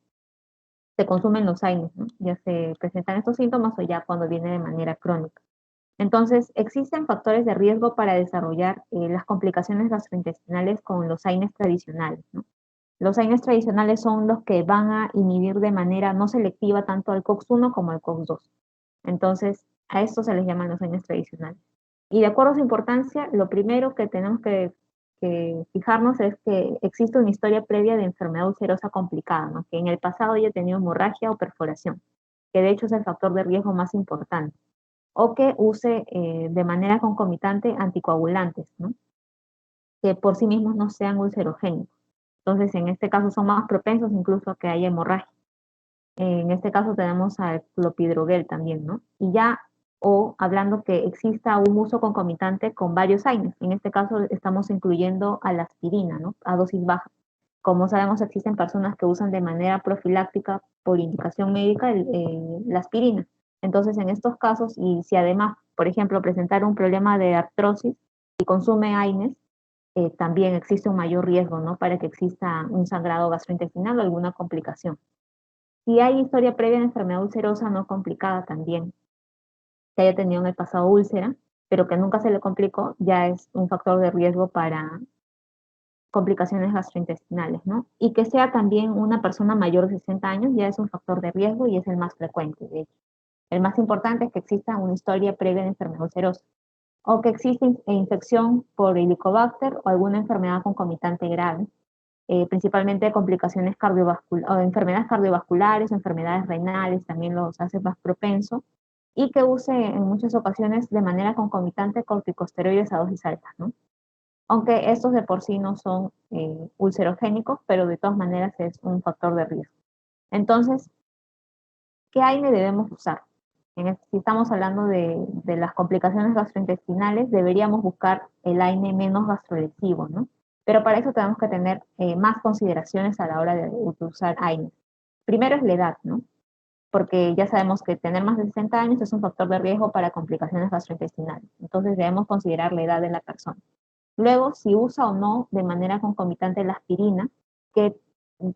se consumen los AINES, ¿no? Ya se presentan estos síntomas o ya cuando viene de manera crónica. Entonces, existen factores de riesgo para desarrollar las complicaciones gastrointestinales con los AINES tradicionales, ¿no? Los AINES tradicionales son los que van a inhibir de manera no selectiva tanto al COX-1 como al COX-2. Entonces, a estos se les llaman los AINES tradicionales. Y de acuerdo a su importancia, lo primero que tenemos que fijarnos es que existe una historia previa de enfermedad ulcerosa complicada, ¿no? Que en el pasado haya tenido hemorragia o perforación, que de hecho es el factor de riesgo más importante, o que use de manera concomitante anticoagulantes, ¿no? Que por sí mismos no sean ulcerogénicos. Entonces, en este caso son más propensos incluso a que haya hemorragia. En este caso tenemos al clopidogrel también, ¿no? Y ya o hablando que exista un uso concomitante con varios AINES. En este caso estamos incluyendo a la aspirina, ¿no? A dosis baja. Como sabemos, existen personas que usan de manera profiláctica por indicación médica la aspirina. Entonces, en estos casos, y si además, por ejemplo, presentar un problema de artrosis y consume AINES, también existe un mayor riesgo, ¿no? Para que exista un sangrado gastrointestinal o alguna complicación. Si hay historia previa de enfermedad ulcerosa no complicada también, que haya tenido en el pasado úlcera, pero que nunca se le complicó, ya es un factor de riesgo para complicaciones gastrointestinales, ¿no? Y que sea también una persona mayor de 60 años ya es un factor de riesgo y es el más frecuente, de hecho. El más importante es que exista una historia previa de enfermedad ulcerosa o que exista infección por Helicobacter o alguna enfermedad concomitante grave, principalmente complicaciones cardiovasculares o enfermedades cardiovasculares o enfermedades renales, también los hace más propenso, y que use en muchas ocasiones de manera concomitante corticosteroides a dosis altas, ¿no? Aunque estos de por sí no son ulcerogénicos, pero de todas maneras es un factor de riesgo. Entonces, ¿qué AINE debemos usar? Si estamos hablando de las complicaciones gastrointestinales, deberíamos buscar el AINE menos gastrolesivo, ¿no? Pero para eso tenemos que tener más consideraciones a la hora de usar AINE. Primero es la edad, ¿no? Porque ya sabemos que tener más de 60 años es un factor de riesgo para complicaciones gastrointestinales. Entonces debemos considerar la edad de la persona. Luego, si usa o no de manera concomitante la aspirina, qué,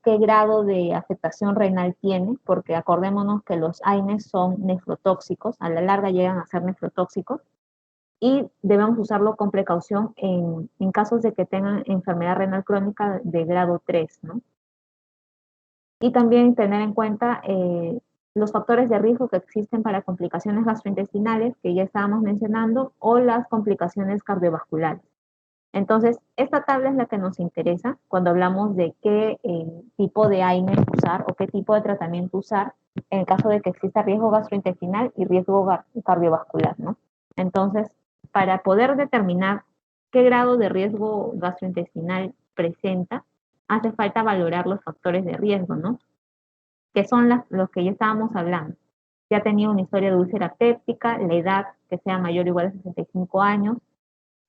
qué grado de afectación renal tiene, porque acordémonos que los AINES son nefrotóxicos, a la larga llegan a ser nefrotóxicos, y debemos usarlo con precaución en casos de que tengan enfermedad renal crónica de grado 3, ¿no? Y también tener en cuenta los factores de riesgo que existen para complicaciones gastrointestinales, que ya estábamos mencionando, o las complicaciones cardiovasculares. Entonces, esta tabla es la que nos interesa cuando hablamos de qué tipo de AINE usar o qué tipo de tratamiento usar en el caso de que exista riesgo gastrointestinal y riesgo cardiovascular, ¿no? Entonces, para poder determinar qué grado de riesgo gastrointestinal presenta, hace falta valorar los factores de riesgo, ¿no? Que son los que ya estábamos hablando. Si ha tenido una historia de úlcera péptica, la edad que sea mayor o igual a 65 años,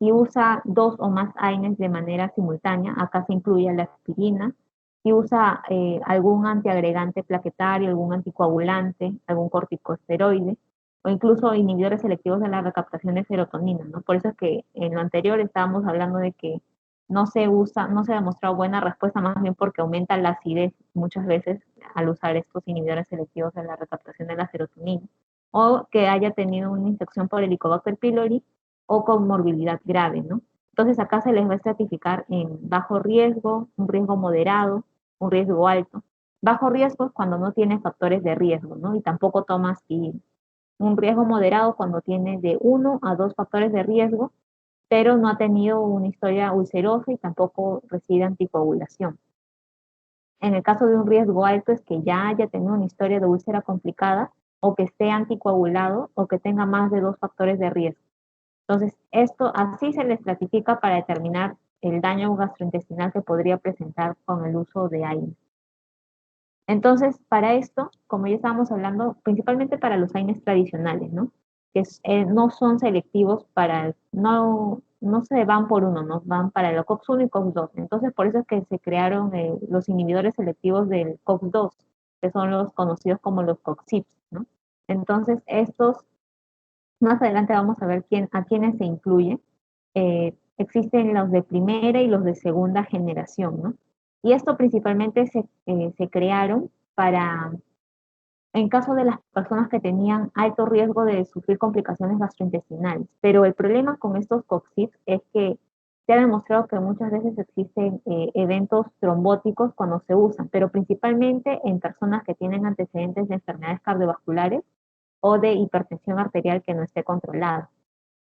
si usa dos o más AINES de manera simultánea, acá se incluye la aspirina, si usa algún antiagregante plaquetario, algún anticoagulante, algún corticosteroide, o incluso inhibidores selectivos de la recaptación de serotonina, ¿no? Por eso es que en lo anterior estábamos hablando de que no se usa, no se ha demostrado buena respuesta, más bien porque aumenta la acidez muchas veces al usar estos inhibidores selectivos de la recaptación de la serotonina, o que haya tenido una infección por Helicobacter pylori, o con morbilidad grave, ¿no? Entonces acá se les va a estratificar en bajo riesgo, un riesgo moderado, un riesgo alto. Bajo riesgo es cuando no tiene factores de riesgo, ¿no? Y tampoco toma aspirina. Un riesgo moderado cuando tiene de 1 a 2 factores de riesgo, pero no ha tenido una historia ulcerosa y tampoco recibe anticoagulación. En el caso de un riesgo alto es que ya haya tenido una historia de úlcera complicada o que esté anticoagulado o que tenga más de 2 factores de riesgo. Entonces, esto así se le estratifica para determinar el daño gastrointestinal que podría presentar con el uso de AINES. Entonces, para esto, como ya estábamos hablando, principalmente para los AINES tradicionales, ¿no? Que no son selectivos para, no se van por uno, no van para el COX-1 y COX-2. Entonces, por eso es que se crearon los inhibidores selectivos del COX-2, que son los conocidos como los COX-CIPs, ¿no? Entonces, estos más adelante vamos a ver a quiénes se incluye. Existen los de primera y los de segunda generación, ¿no? Y esto principalmente se crearon para, en caso de las personas que tenían alto riesgo de sufrir complicaciones gastrointestinales. Pero el problema con estos COX-CIPs es que se ha demostrado que muchas veces existen eventos trombóticos cuando se usan, pero principalmente en personas que tienen antecedentes de enfermedades cardiovasculares o de hipertensión arterial que no esté controlada.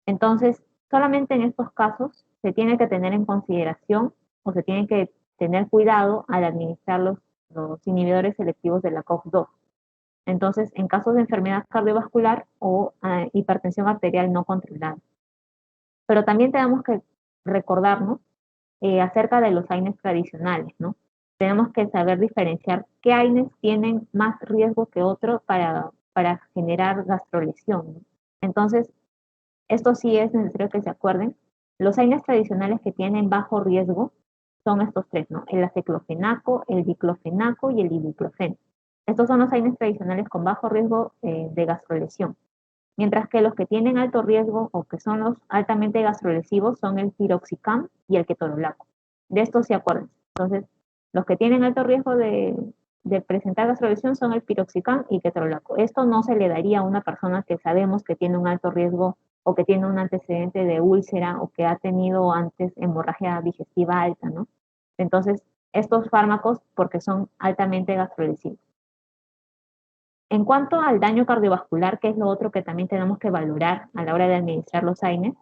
Entonces, solamente en estos casos se tiene que tener en consideración o se tiene que tener cuidado al administrar los inhibidores selectivos de la COX-2. Entonces, en casos de enfermedad cardiovascular o hipertensión arterial no controlada. Pero también tenemos que recordarnos acerca de los AINES tradicionales, ¿no? Tenemos que saber diferenciar qué AINES tienen más riesgo que otros para generar gastrolesión, ¿no? Entonces, esto sí es necesario que se acuerden. Los AINES tradicionales que tienen bajo riesgo son estos tres, ¿no? El aceclofenaco, el diclofenaco y el ibuprofeno. Estos son los AINES tradicionales con bajo riesgo de gastrolesión. Mientras que los que tienen alto riesgo o que son los altamente gastrolesivos son el piroxicam y el ketorolaco. De estos se acuerdan. Entonces, los que tienen alto riesgo de presentar gastrolesión son el piroxicam y ketorolaco. Esto no se le daría a una persona que sabemos que tiene un alto riesgo o que tiene un antecedente de úlcera o que ha tenido antes hemorragia digestiva alta, ¿no? Entonces, estos fármacos porque son altamente gastrolesivos. En cuanto al daño cardiovascular, que es lo otro que también tenemos que valorar a la hora de administrar los AINES,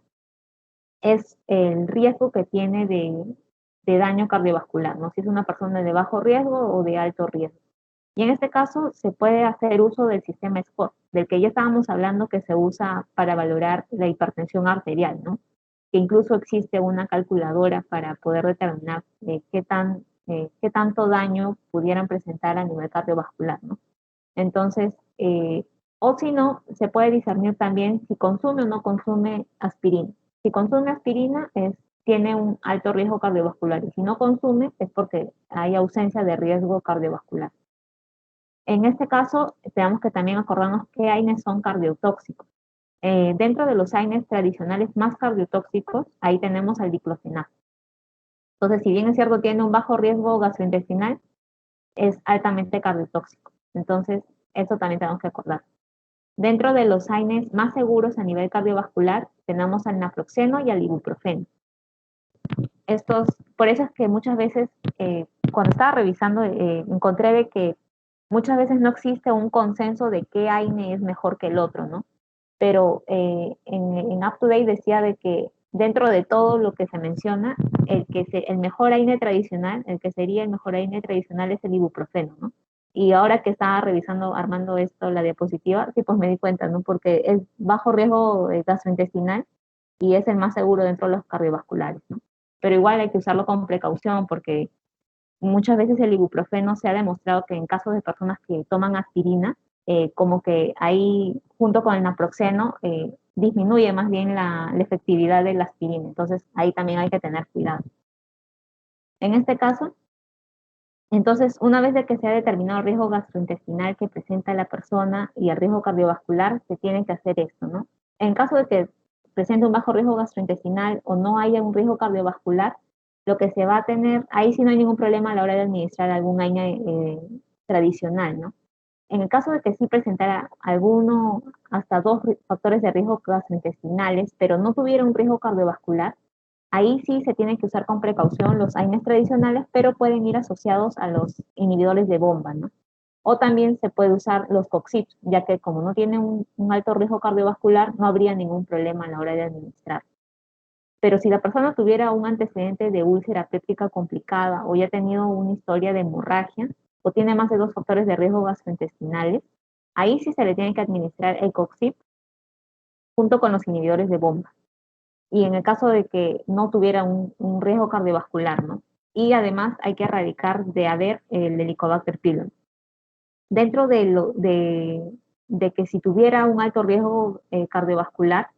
es el riesgo que tiene de daño cardiovascular, ¿no? Si es una persona de bajo riesgo o de alto riesgo. Y en este caso se puede hacer uso del sistema SCORE, del que ya estábamos hablando que se usa para valorar la hipertensión arterial, ¿no? Que incluso existe una calculadora para poder determinar qué tanto daño pudieran presentar a nivel cardiovascular, ¿no? Entonces, o si no, se puede discernir también si consume o no consume aspirina. Si consume aspirina, tiene un alto riesgo cardiovascular y si no consume es porque hay ausencia de riesgo cardiovascular. En este caso, tenemos que también acordarnos qué AINES son cardiotóxicos. Dentro de los AINES tradicionales más cardiotóxicos, ahí tenemos al diclofenaco. Entonces, si bien es cierto, tiene un bajo riesgo gastrointestinal, es altamente cardiotóxico. Entonces, eso también tenemos que acordar. Dentro de los AINES más seguros a nivel cardiovascular, tenemos al naproxeno y al ibuprofeno. Por eso es que muchas veces, cuando estaba revisando, encontré de que muchas veces no existe un consenso de qué AINE es mejor que el otro, ¿no? Pero en UpToDate decía de que dentro de todo lo que se menciona, el mejor AINE tradicional, el que sería el mejor AINE tradicional es el ibuprofeno, ¿no? Y ahora que estaba revisando, armando esto, la diapositiva, sí, pues me di cuenta, ¿no? Porque es bajo riesgo gastrointestinal y es el más seguro dentro de los cardiovasculares, ¿no? Pero igual hay que usarlo con precaución porque muchas veces el ibuprofeno se ha demostrado que en casos de personas que toman aspirina, como que ahí, junto con el naproxeno, disminuye más bien la efectividad de la aspirina. Entonces, ahí también hay que tener cuidado. En este caso, entonces, una vez de que se ha determinado el riesgo gastrointestinal que presenta la persona y el riesgo cardiovascular, se tiene que hacer esto, ¿no? En caso de que presente un bajo riesgo gastrointestinal o no haya un riesgo cardiovascular, lo que se va a tener, ahí sí no hay ningún problema a la hora de administrar algún AINE tradicional, ¿no? En el caso de que sí presentara alguno, hasta dos factores de riesgo gastrointestinales, pero no tuviera un riesgo cardiovascular, ahí sí se tienen que usar con precaución los AINES tradicionales, pero pueden ir asociados a los inhibidores de bomba, ¿no? O también se puede usar los COXIP, ya que como no tienen un alto riesgo cardiovascular, no habría ningún problema a la hora de administrar. Pero si la persona tuviera un antecedente de úlcera péptica complicada o ya ha tenido una historia de hemorragia o tiene más de dos factores de riesgo gastrointestinales, ahí sí se le tiene que administrar el COXIP junto con los inhibidores de bomba. Y en el caso de que no tuviera un riesgo cardiovascular, ¿no? Y además hay que erradicar de haber el Helicobacter pylori. Dentro de que si tuviera un alto riesgo cardiovascular,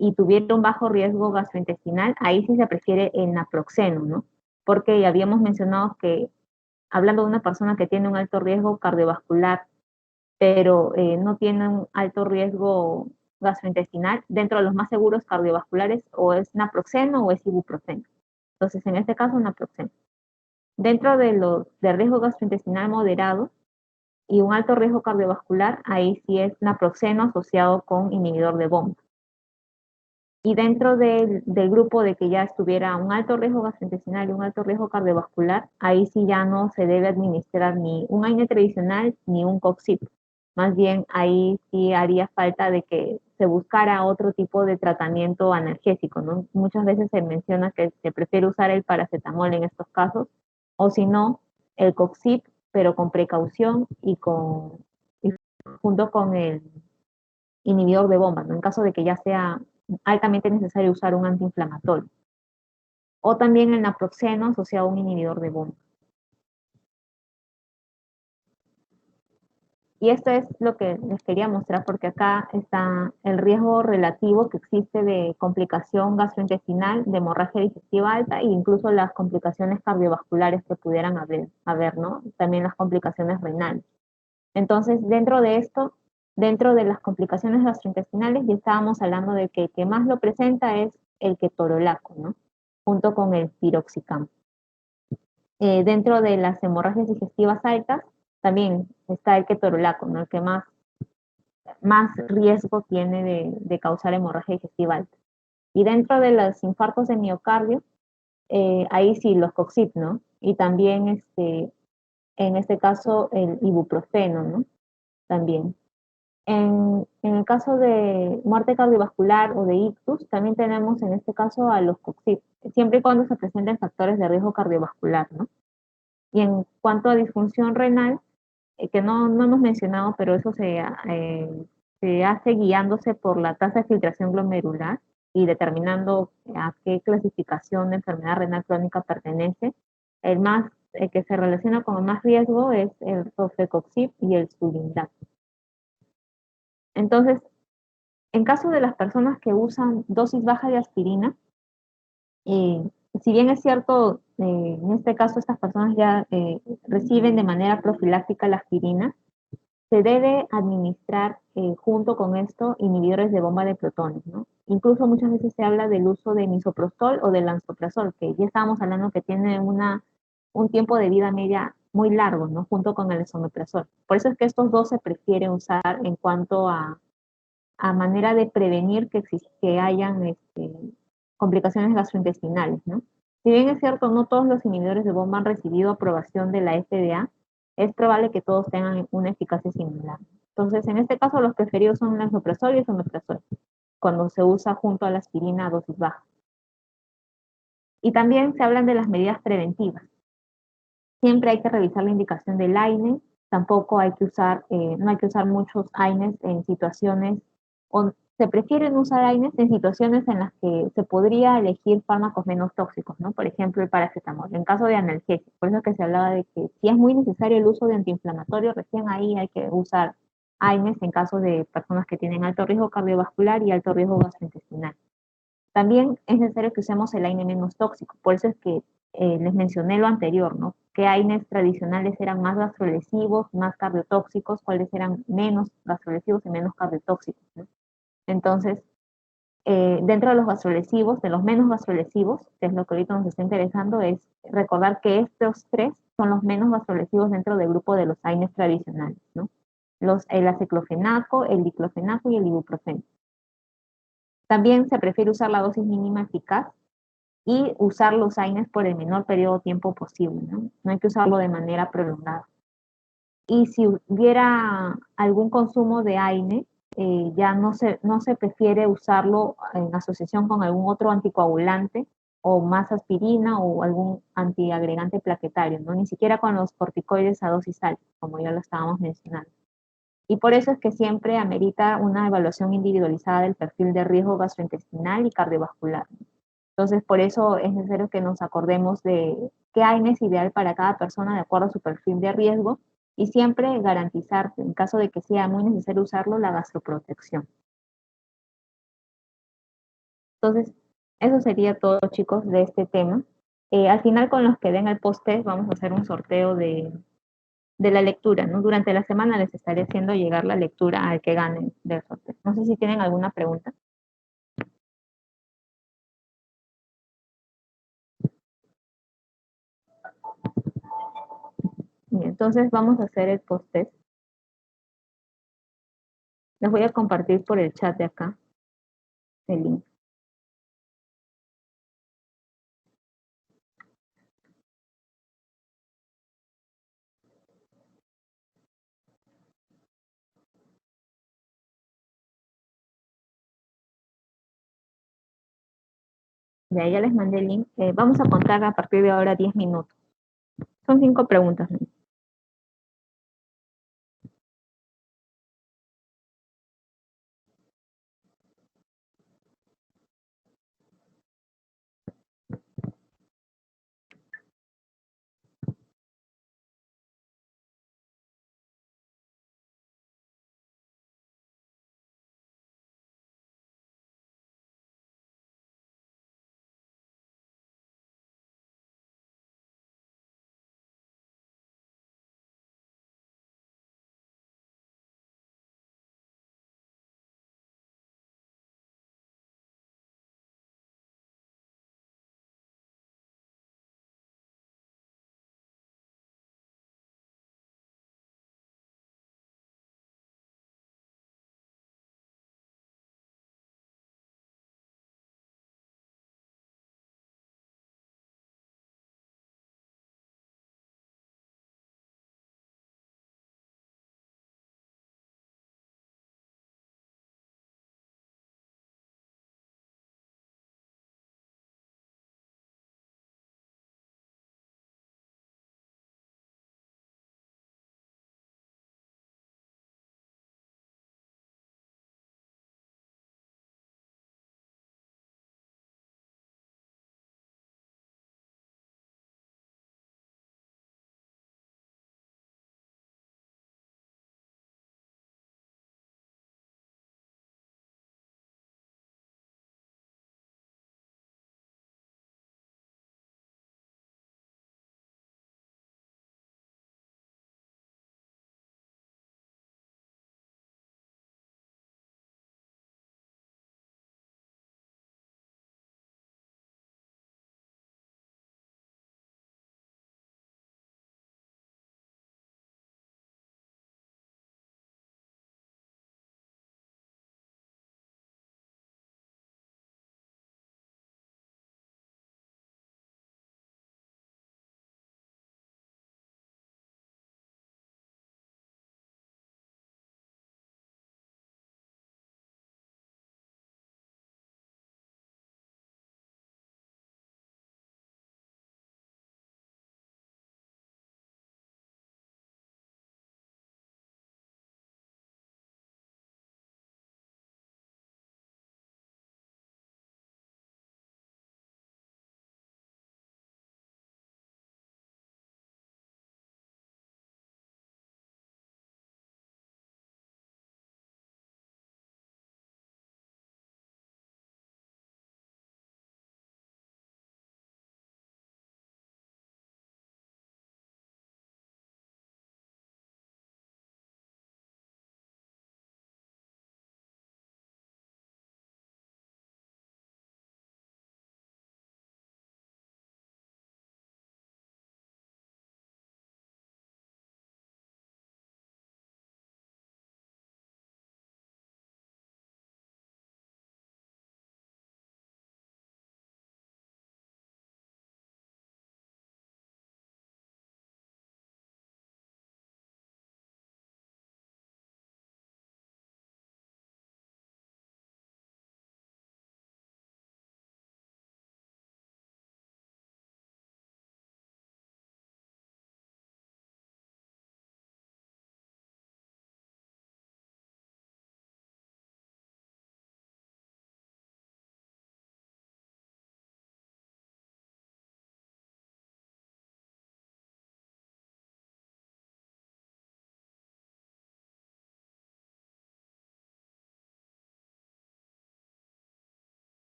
y tuviera un bajo riesgo gastrointestinal, ahí sí se prefiere el naproxeno, ¿no? Porque ya habíamos mencionado que hablando de una persona que tiene un alto riesgo cardiovascular, pero no tiene un alto riesgo gastrointestinal, dentro de los más seguros cardiovasculares o es naproxeno o es ibuprofeno. Entonces, en este caso, naproxeno. Dentro de riesgo gastrointestinal moderado y un alto riesgo cardiovascular, ahí sí es naproxeno asociado con inhibidor de bomba. Y dentro del grupo de que ya estuviera un alto riesgo gastrointestinal y un alto riesgo cardiovascular, ahí sí ya no se debe administrar ni un AINE tradicional ni un COXIP. Más bien ahí sí haría falta de que se buscara otro tipo de tratamiento analgésico, ¿no? Muchas veces se menciona que se prefiere usar el paracetamol en estos casos, o si no, el COXIP, pero con precaución y junto con el inhibidor de bomba, ¿no? En caso de que ya sea altamente necesario usar un antiinflamatorio. O también el naproxeno asociado a un inhibidor de bomba. Y esto es lo que les quería mostrar porque acá está el riesgo relativo que existe de complicación gastrointestinal, de hemorragia digestiva alta e incluso las complicaciones cardiovasculares que pudieran haber, ¿no? También las complicaciones renales. Entonces, dentro de esto, dentro de las complicaciones gastrointestinales, ya estábamos hablando de que el que más lo presenta es el ketorolaco, ¿no? Junto con el piroxicam. Dentro de las hemorragias digestivas altas, también está el ketorolaco, ¿no? El que más riesgo tiene de causar hemorragia digestiva alta. Y dentro de los infartos de miocardio, ahí sí, los COXIP, ¿no? Y también, en este caso, el ibuprofeno, ¿no? También. En el caso de muerte cardiovascular o de ictus, también tenemos en este caso a los COXIP, siempre y cuando se presenten factores de riesgo cardiovascular, ¿no? Y en cuanto a disfunción renal, que no hemos mencionado, pero eso se hace guiándose por la tasa de filtración glomerular y determinando a qué clasificación de enfermedad renal crónica pertenece. El que se relaciona con el más riesgo es el sofecoxib y el sulindac. Entonces, en caso de las personas que usan dosis baja de aspirina, si bien es cierto, en este caso estas personas ya reciben de manera profiláctica la aspirina, se debe administrar junto con esto inhibidores de bomba de protones, ¿no? Incluso muchas veces se habla del uso de misoprostol o de lansoprazol, que ya estábamos hablando que tiene un tiempo de vida media muy largo, ¿no? Junto con el esomeprazol. Por eso es que estos dos se prefieren usar en cuanto a manera de prevenir que hayan complicaciones gastrointestinales, ¿no? Si bien es cierto, no todos los inhibidores de bomba han recibido aprobación de la FDA, es probable que todos tengan una eficacia similar. Entonces, en este caso, los preferidos son lansoprazol y esomeprazol, cuando se usa junto a la aspirina a dosis baja. Y también se hablan de las medidas preventivas. Siempre hay que revisar la indicación del AINE, tampoco hay que usar, no hay que usar muchos AINES en situaciones, o se prefieren usar AINES en situaciones en las que se podría elegir fármacos menos tóxicos, ¿no? Por ejemplo, el paracetamol, en caso de analgesia. Por eso que se hablaba de que si es muy necesario el uso de antiinflamatorio, recién ahí hay que usar AINES en caso de personas que tienen alto riesgo cardiovascular y alto riesgo gastrointestinal. También es necesario que usemos el AINE menos tóxico, por eso es que les mencioné lo anterior, ¿no? ¿Qué AINES tradicionales eran más gastrolesivos, más cardiotóxicos? ¿Cuáles eran menos gastrolesivos y menos cardiotóxicos? ¿No? Entonces, dentro de los gastrolesivos, de los menos gastrolesivos, que es lo que ahorita nos está interesando, es recordar que estos tres son los menos gastrolesivos dentro del grupo de los AINES tradicionales, ¿no? El aceclofenaco, el diclofenaco y el ibuprofeno. También se prefiere usar la dosis mínima eficaz y usar los AINES por el menor periodo de tiempo posible, ¿no? No hay que usarlo de manera prolongada. Y si hubiera algún consumo de AINE, ya no se prefiere usarlo en asociación con algún otro anticoagulante o más aspirina o algún antiagregante plaquetario, ¿no? Ni siquiera con los corticoides a dosis alta, como ya lo estábamos mencionando. Y por eso es que siempre amerita una evaluación individualizada del perfil de riesgo gastrointestinal y cardiovascular. Entonces, por eso es necesario que nos acordemos de qué AINE es ideal para cada persona de acuerdo a su perfil de riesgo y siempre garantizar, en caso de que sea muy necesario usarlo, la gastroprotección. Entonces, eso sería todo, chicos, de este tema. Al final, con los que den el post-test, vamos a hacer un sorteo de la lectura, ¿no? Durante la semana les estaré haciendo llegar la lectura al que gane del sorteo. No sé si tienen alguna pregunta. Bien, entonces vamos a hacer el post-test. Les voy a compartir por el chat de acá el link. Ya les mandé el link. Vamos a contar a partir de ahora 10 minutos. Son 5 preguntas. ¿No?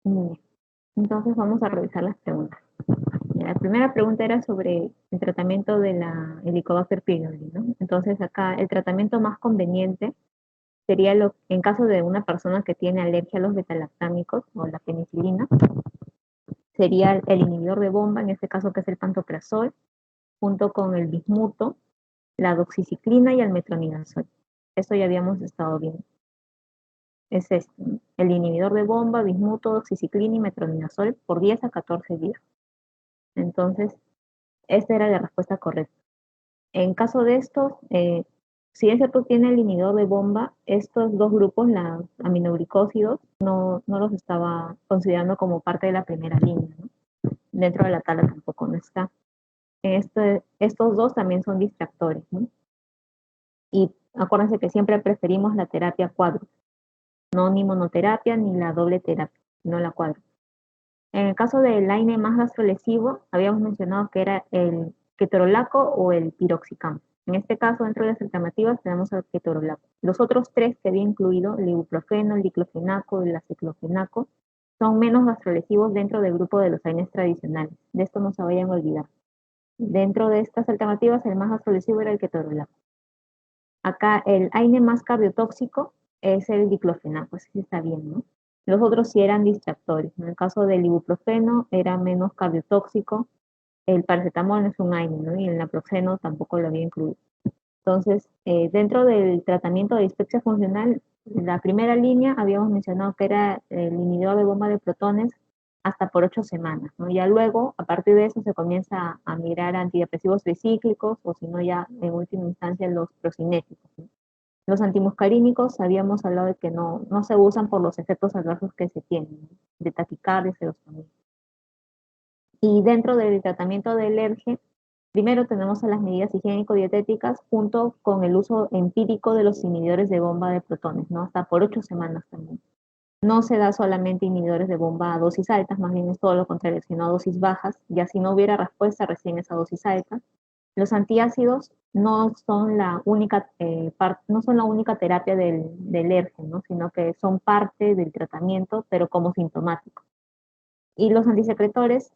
Muy bien. Entonces vamos a revisar las preguntas. La primera pregunta era sobre el tratamiento de la Helicobacter pylori, ¿no? Entonces acá el tratamiento más conveniente sería en caso de una persona que tiene alergia a los betalactámicos o la penicilina, sería el inhibidor de bomba, en este caso que es el pantoprazol, junto con el bismuto, la doxiciclina y el metronidazol. Eso ya habíamos estado viendo. Es este, ¿no? El inhibidor de bomba, bismuto, doxiciclina y metronidazol por 10 a 14 días. Entonces, esta era la respuesta correcta. En caso de estos, si es cierto tiene el inhibidor de bomba, estos dos grupos, los aminoglicósidos, no los estaba considerando como parte de la primera línea, ¿no? Dentro de la tabla tampoco no está. Estos dos también son distractores, ¿no? Y acuérdense que siempre preferimos la terapia cuádruple, no ni monoterapia ni la doble terapia, sino la cuádruple. En el caso del AINE más gastrolesivo, habíamos mencionado que era el ketorolaco o el piroxicam. En este caso, dentro de las alternativas, tenemos el ketorolaco. Los otros tres que había incluido, el ibuprofeno, el diclofenaco y el aciclofenaco, son menos gastrolesivos dentro del grupo de los AINES tradicionales. De esto no se vayan a olvidar. Dentro de estas alternativas, el más gastrolesivo era el ketorolaco. Acá el AINE más cardiotóxico es el diclofenaco, ese sí está bien, ¿no? Los otros sí eran distractores. En el caso del ibuprofeno era menos cardiotóxico, el paracetamol no es un AINE, ¿no? Y el naproxeno tampoco lo había incluido. Entonces, dentro del tratamiento de dispepsia funcional, la primera línea habíamos mencionado que era el inhibidor de bomba de protones hasta por 8 semanas, ¿no? Ya luego, a partir de eso, se comienza a migrar a antidepresivos tricíclicos o si no ya en última instancia los procinéticos, ¿no? Los antimuscarínicos habíamos hablado de que no se usan por los efectos adversos que se tienen, ¿no? De taquicardia, serotonina. Y dentro del tratamiento de alergia, primero tenemos a las medidas higiénico-dietéticas junto con el uso empírico de los inhibidores de bomba de protones, ¿no? Hasta por 8 semanas también. No se da solamente inhibidores de bomba a dosis altas, más bien es todo lo contrario, sino a dosis bajas, ya si no hubiera respuesta recién esa dosis alta. Los antiácidos no son la única, no son la única terapia del ERGE, ¿no? Sino que son parte del tratamiento, pero como sintomáticos. Y los antisecretores,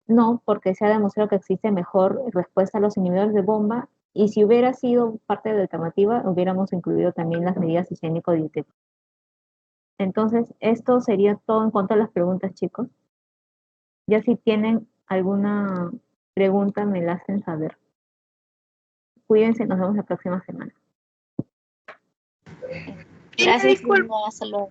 no, porque se ha demostrado que existe mejor respuesta a los inhibidores de bomba, y si hubiera sido parte de la alternativa, hubiéramos incluido también las medidas higiénico-dietéticas. Entonces, esto sería todo en cuanto a las preguntas, chicos. Ya si tienen alguna pregunta, me la hacen saber. Cuídense, nos vemos la próxima semana. Gracias, Lina. Hasta luego.